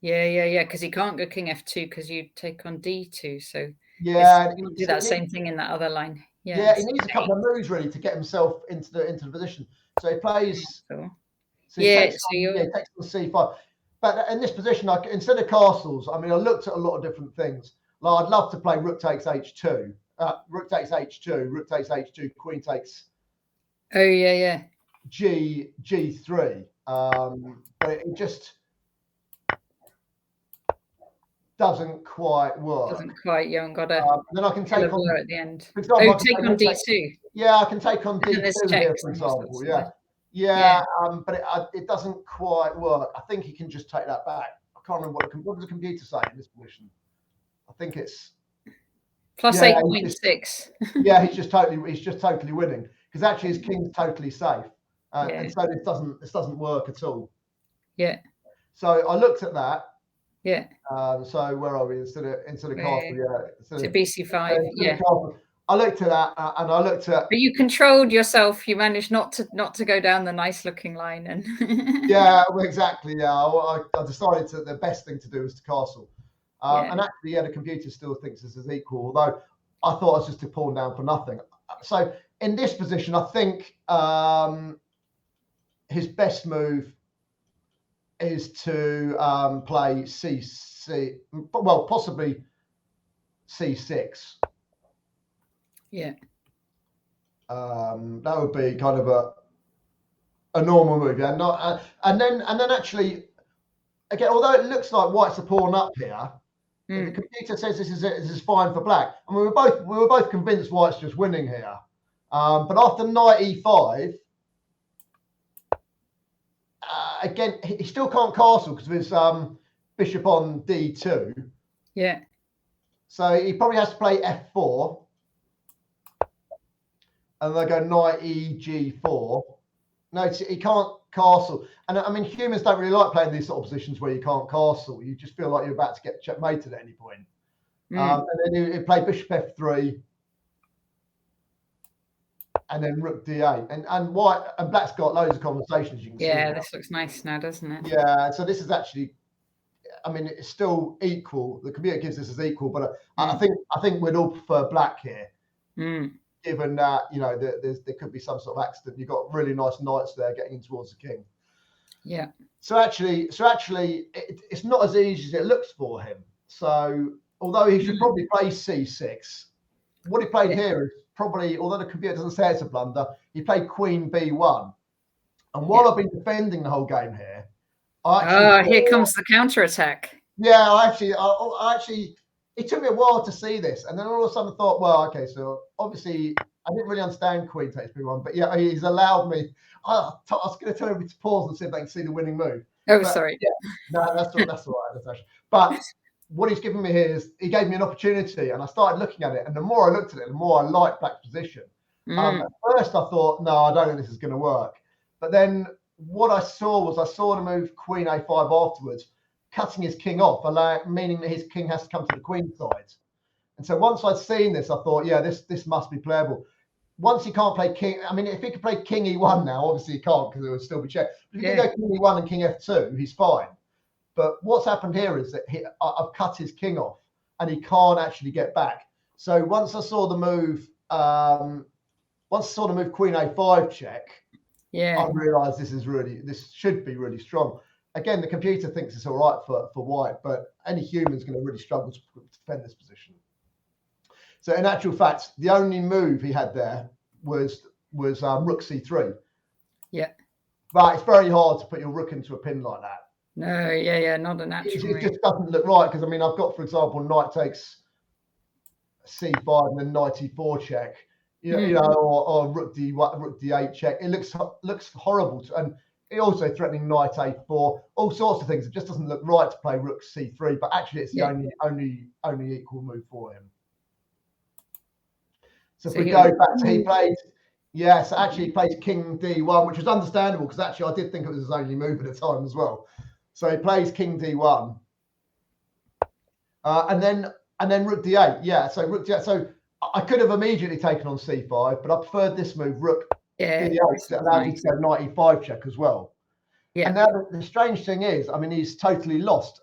Yeah, because he can't go king f2 because you take on d2. So you do that same thing in that other line. Yeah, he needs a couple of moves really to get himself into the position. So he plays. He takes on c5. But in this position, instead of castles, I mean, I looked at a lot of different things. Like I'd love to play rook takes h2, rook takes h2, rook takes h2, queen takes. Oh yeah. G3. But it just doesn't quite work. You haven't got a. Then I can take on at the end. For example, take on d2. Yeah, I can take on d2 here, for example. Yeah. But it doesn't quite work. I think he can just take that back. I can't remember what does the computer say in this position. I think it's plus 8.6. Yeah, he's just totally winning because actually his king's totally safe, and so this doesn't work at all. Yeah. So I looked at that. Yeah. So where are we? Instead of castle, to BC5. I looked at that, and I looked at. But you controlled yourself. You managed not to go down the nice looking line, and. Yeah, well, exactly. Yeah, I decided that the best thing to do was to castle, and actually, the computer still thinks this is equal. Although I thought it was just a pawn down for nothing. So in this position, I think his best move is to play possibly C6. Yeah. That would be kind of a normal move, yeah. And then actually, again, although it looks like white's a pawn up here, the computer says this is fine for black. I mean, we were both convinced white's just winning here. But after knight e5. Again, he still can't castle because of his bishop on d2. Yeah. So he probably has to play f4. And they go knight eg4. No, he can't castle. And I mean, humans don't really like playing these sort of positions where you can't castle. You just feel like you're about to get checkmated at any point. And then he played bishop f3. And then rook d8, and white and black's got loads of conversations. You can see. Yeah, this looks nice now, doesn't it? Yeah. So this is actually, I mean, it's still equal. The computer gives this as equal, but I think we'd all prefer black here, given that there could be some sort of accident. You've got really nice knights there getting in towards the king. Yeah. So actually, it's not as easy as it looks for him. So although he should probably play c6, what he played here is probably, although the computer doesn't say it's a blunder, he played queen b1. And while I've been defending the whole game here, here comes the counter-attack. Yeah, I actually, it took me a while to see this. And then all of a sudden I thought, well, okay, so obviously I didn't really understand queen takes b1, but yeah, he's allowed me. I was going to tell everybody to pause and see if they can see the winning move. Oh, but, sorry. Yeah, no, that's all right, Natasha. But what he's given me here is he gave me an opportunity, and I started looking at it. And the more I looked at it, the more I liked Black's position. At first, I thought, no, I don't think this is going to work. But then what I saw the move queen a5 afterwards, cutting his king off, meaning that his king has to come to the queen side. And so once I'd seen this, I thought, yeah, this must be playable. Once he can't play king, I mean, if he could play king e1 now, obviously he can't because it would still be checked. But if he can go king e1 and king f2, he's fine. But what's happened here is that I've cut his king off and he can't actually get back. So once I saw the move, queen a5 check, I realised this should be really strong. Again, the computer thinks it's all right for white, but any human's going to really struggle to defend this position. So in actual fact, the only move he had there was rook c3. Yeah. But it's very hard to put your rook into a pin like that. No, not a natural It just doesn't look right, because I mean, I've got, for example, knight takes c5 and then knight e4 check, or rook d8 check. It looks horrible, and it also threatening knight a4, all sorts of things. It just doesn't look right to play rook c3, but actually it's the only equal move for him. So if we go back to he played king d1, which was understandable because actually I did think it was his only move at the time as well. So he plays king d1, and then rook d8. Yeah, so rook d8. So I could have immediately taken on c5, but I preferred this move, rook d8, that allows you to go knight e5 check as well. Yeah. And now the strange thing is, I mean, he's totally lost.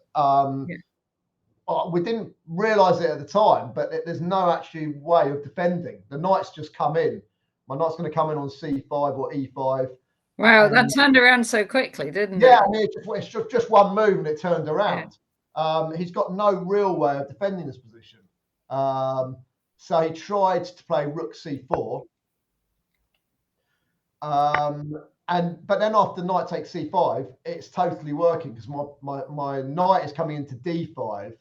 We didn't realise it at the time, but there's no actually way of defending. The knight's just come in. My knight's going to come in on c5 or e5. Wow, that turned around so quickly, didn't it? Yeah, I mean, it's just one move and it turned around. Yeah. He's got no real way of defending this position. So he tried to play rook c4. But then after knight takes c5, it's totally working because my knight is coming into d5.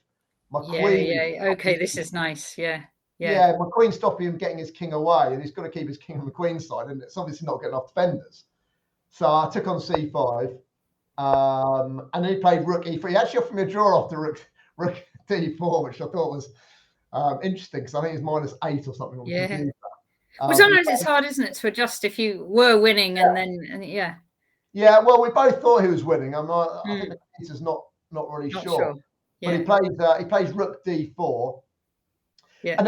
My queen. Okay, this is nice. Yeah, my queen's stopping him getting his king away, and he's got to keep his king on the queen side, and it's obviously not getting enough defenders. So I took on c5, and then he played rook e3. He actually offered me a draw after rook d4, which I thought was interesting because I think it's -8 or something on the computer. Well, sometimes it's hard, isn't it, to adjust if you were winning and then Yeah, well, we both thought he was winning. I think the computer's not really sure. Yeah. But he plays rook d4. Yeah. And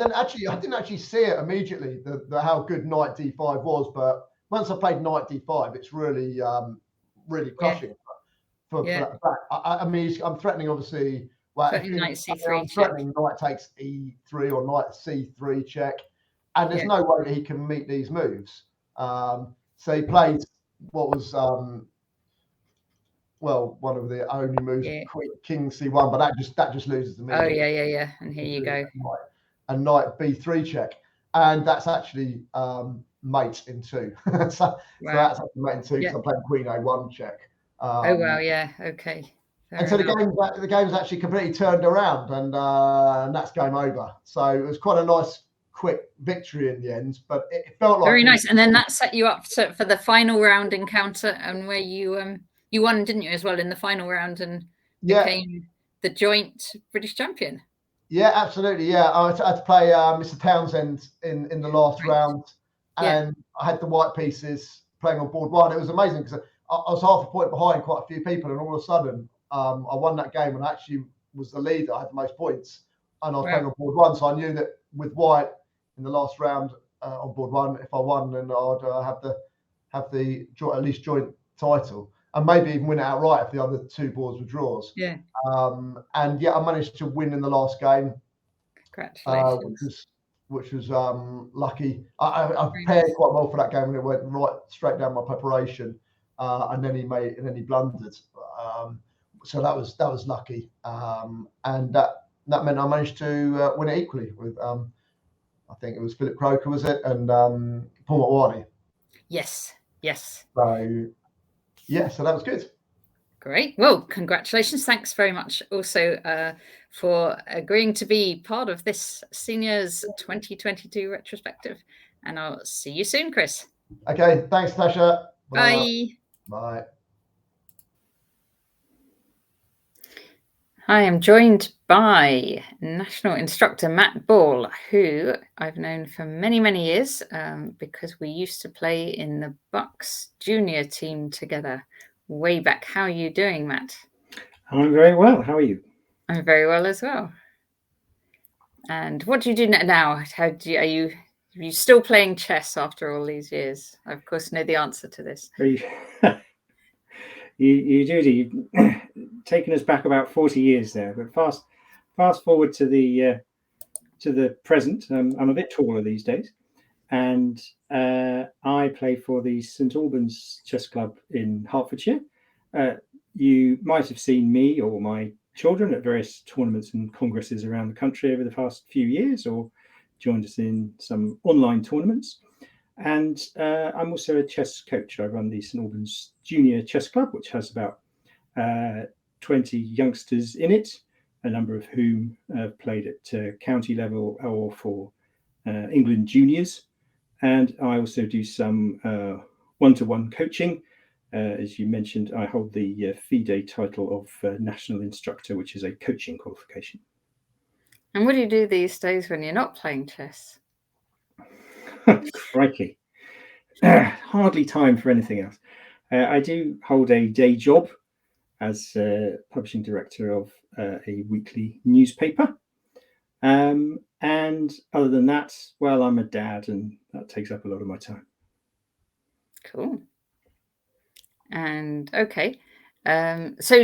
then actually I didn't actually see it immediately how good knight d5 was, but once I played knight d5, it's really crushing for black. I mean, I'm threatening obviously. Well, knight c3. I'm threatening knight takes e3 or knight c3 check. And there's no way that he can meet these moves. So he played what was, one of the only moves, king c1, but that just loses the move. Oh, yeah. And here you go. And knight b3 check. And that's actually mate in 2. so that's actually mate in 2 because I'm playing queen a1 check. Okay. And so the game's actually completely turned around, and that's game over. So it was quite a nice quick victory in the end, but it felt like very nice. And then that set you up for the final round encounter, and where you won, didn't you, as well in the final round, and became the joint British champion. Yeah, absolutely. Yeah, I had to play Mr. Townsend in the last round, and I had the white pieces playing on board 1. It was amazing because I was half a point behind quite a few people, and all of a sudden I won that game and actually was the leader. I had the most points, and I was playing on board 1, so I knew that with white in the last round on board 1, if I won, then I'd have the at least joint title, and maybe even win it outright if the other 2 boards were draws. Yeah. I managed to win in the last game. Congratulations. Which was lucky. I prepared quite well for that game, and it went right straight down my preparation. And then he blundered. So that was lucky. And That meant I managed to win it equally with, I think it was Philip Croker, was it? And Paul Motwani. Yes. So, yeah, so that was good. Great. Well, congratulations. Thanks very much also for agreeing to be part of this Seniors 2022 retrospective. And I'll see you soon, Chris. Okay, thanks, Natasha. Bye. Bye. I am joined by national instructor Matt Ball, who I've known for many, many years because we used to play in the Bucks junior team together way back. How are you doing, Matt? I'm very well. How are you? I'm very well as well. And what do you do now? Are you still playing chess after all these years? I, of course, know the answer to this. You do. You've taken us back about 40 years there, but fast forward to the present. I'm a bit taller these days, and I play for the St Albans Chess Club in Hertfordshire. You might have seen me or my children at various tournaments and congresses around the country over the past few years, or joined us in some online tournaments. And I'm also a chess coach. I run the St Albans Junior Chess Club, which has about 20 youngsters in it, a number of whom have played at county level or for England juniors. And I also do some one-to-one coaching. As you mentioned, I hold the FIDE title of national instructor, which is a coaching qualification. And what do you do these days when you're not playing chess? Crikey. Hardly time for anything else. I do hold a day job as publishing director of a weekly newspaper. And other than that, well, I'm a dad, and that takes up a lot of my time. Cool. And okay. So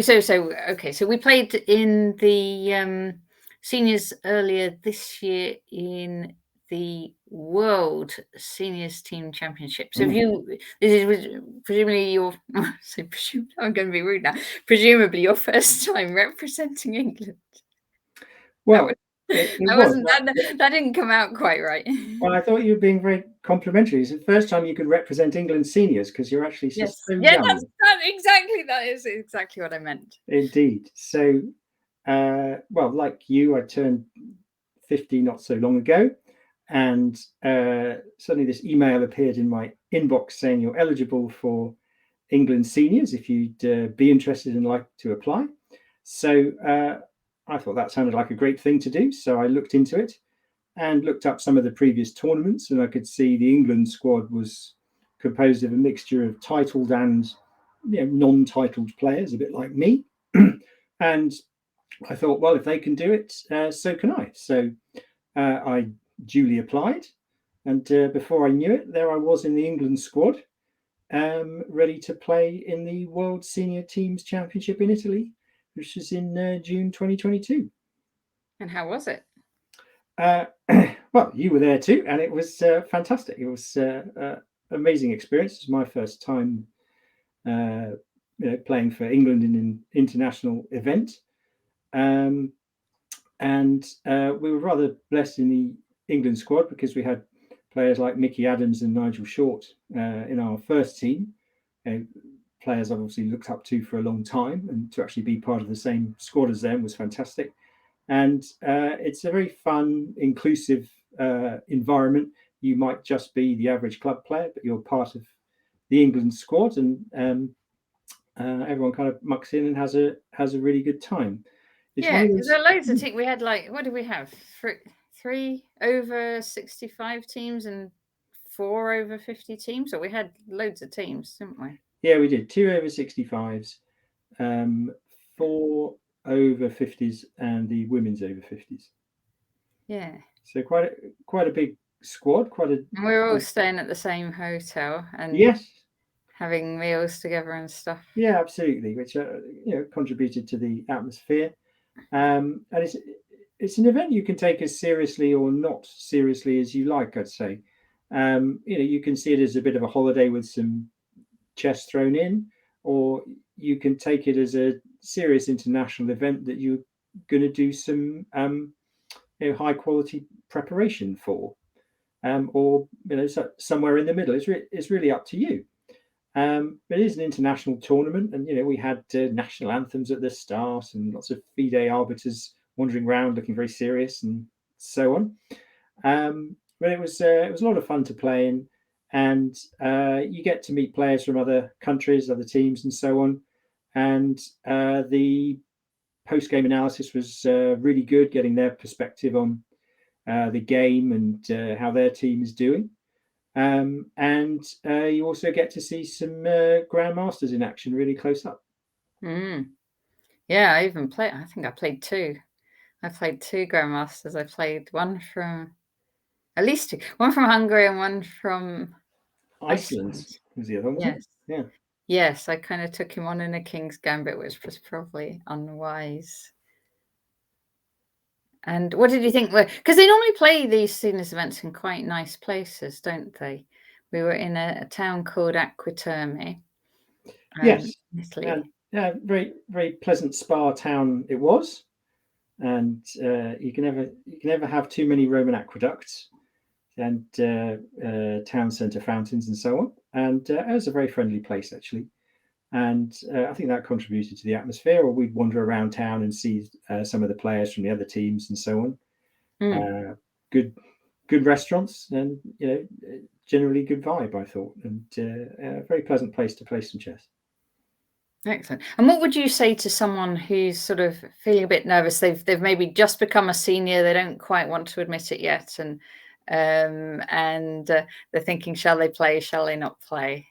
we played in the seniors earlier this year in the World Seniors Team Championship. So this is presumably your, I'm going to be rude now, presumably your first time representing England. Well, that didn't come out quite right. Well, I thought you were being very complimentary. It's the first time you could represent England seniors because you're actually just so young. That is exactly what I meant. Indeed. So, well, like you, I turned 50 not so long ago, and suddenly this email appeared in my inbox saying you're eligible for England seniors if you'd be interested and like to apply. So I thought that sounded like a great thing to do. So I looked into it and looked up some of the previous tournaments, and I could see the England squad was composed of a mixture of titled and non-titled players, a bit like me. And I thought, well, if they can do it, so can I. So I duly applied, and before I knew it, there I was in the England squad, ready to play in the World Senior Teams Championship in Italy, which was in June 2022. And how was it? Well, you were there too, and it was fantastic. It was an amazing experience. It was my first time playing for England in an international event. And we were rather blessed in the England squad because we had players like Mickey Adams and Nigel Short in our first team. Players I've obviously looked up to for a long time, and to actually be part of the same squad as them was fantastic. And it's a very fun, inclusive environment. You might just be the average club player, but you're part of the England squad, and everyone kind of mucks in and has a really good time. Because there are loads of teams. We had what did we have? 3 over 65 teams and 4 over 50 teams. So we had loads of teams, didn't we? Yeah, we did 2 over 65s, 4 over 50s, and the women's over 50s. Yeah. So quite a big squad. And we were all staying at the same hotel and having meals together and stuff. Yeah, absolutely, which contributed to the atmosphere. And it's an event you can take as seriously or not seriously as you like, I'd say. You can see it as a bit of a holiday with some chess thrown in, or you can take it as a serious international event that you going to do some high quality preparation for, or somewhere in the middle. It's really up to you. It is an international tournament, and we had national anthems at the start and lots of FIDE arbiters wandering around looking very serious and so on. But it was a lot of fun to play in, and you get to meet players from other countries, other teams, and so on. And the post-game analysis was really good, getting their perspective on the game and how their team is doing. And you also get to see some grandmasters in action really close up. Yeah, I think I played two. I played two grandmasters. I played one from Hungary and one from Iceland. Was the other one? Yes. Yeah. Yes, I kind of took him on in a King's Gambit, which was probably unwise. And what did you think? Because they normally play these seniors events in quite nice places, don't they? We were in a town called Aquiterme. Yes. Italy. Yeah, very, very pleasant spa town it was. And you can never have too many Roman aqueducts and town centre fountains and so on. And it was a very friendly place, actually. And I think that contributed to the atmosphere. Or we'd wander around town and see some of the players from the other teams and so on. Good restaurants, and generally good vibe, I thought, and a very pleasant place to play some chess. Excellent. And what would you say to someone who's sort of feeling a bit nervous? They've maybe just become a senior. They don't quite want to admit it yet, and they're thinking, shall they play? Shall they not play?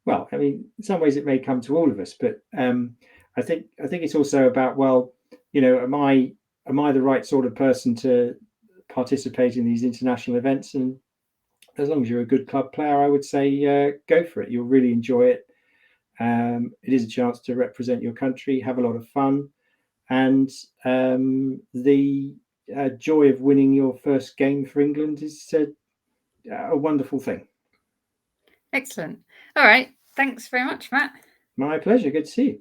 Well, I mean, in some ways it may come to all of us, but I think it's also about, well, am I the right sort of person to participate in these international events? And as long as you're a good club player, I would say go for it. You'll really enjoy it. It is a chance to represent your country, have a lot of fun, and the joy of winning your first game for England is a wonderful thing. Excellent. All right. Thanks very much, Matt. My pleasure. Good to see you.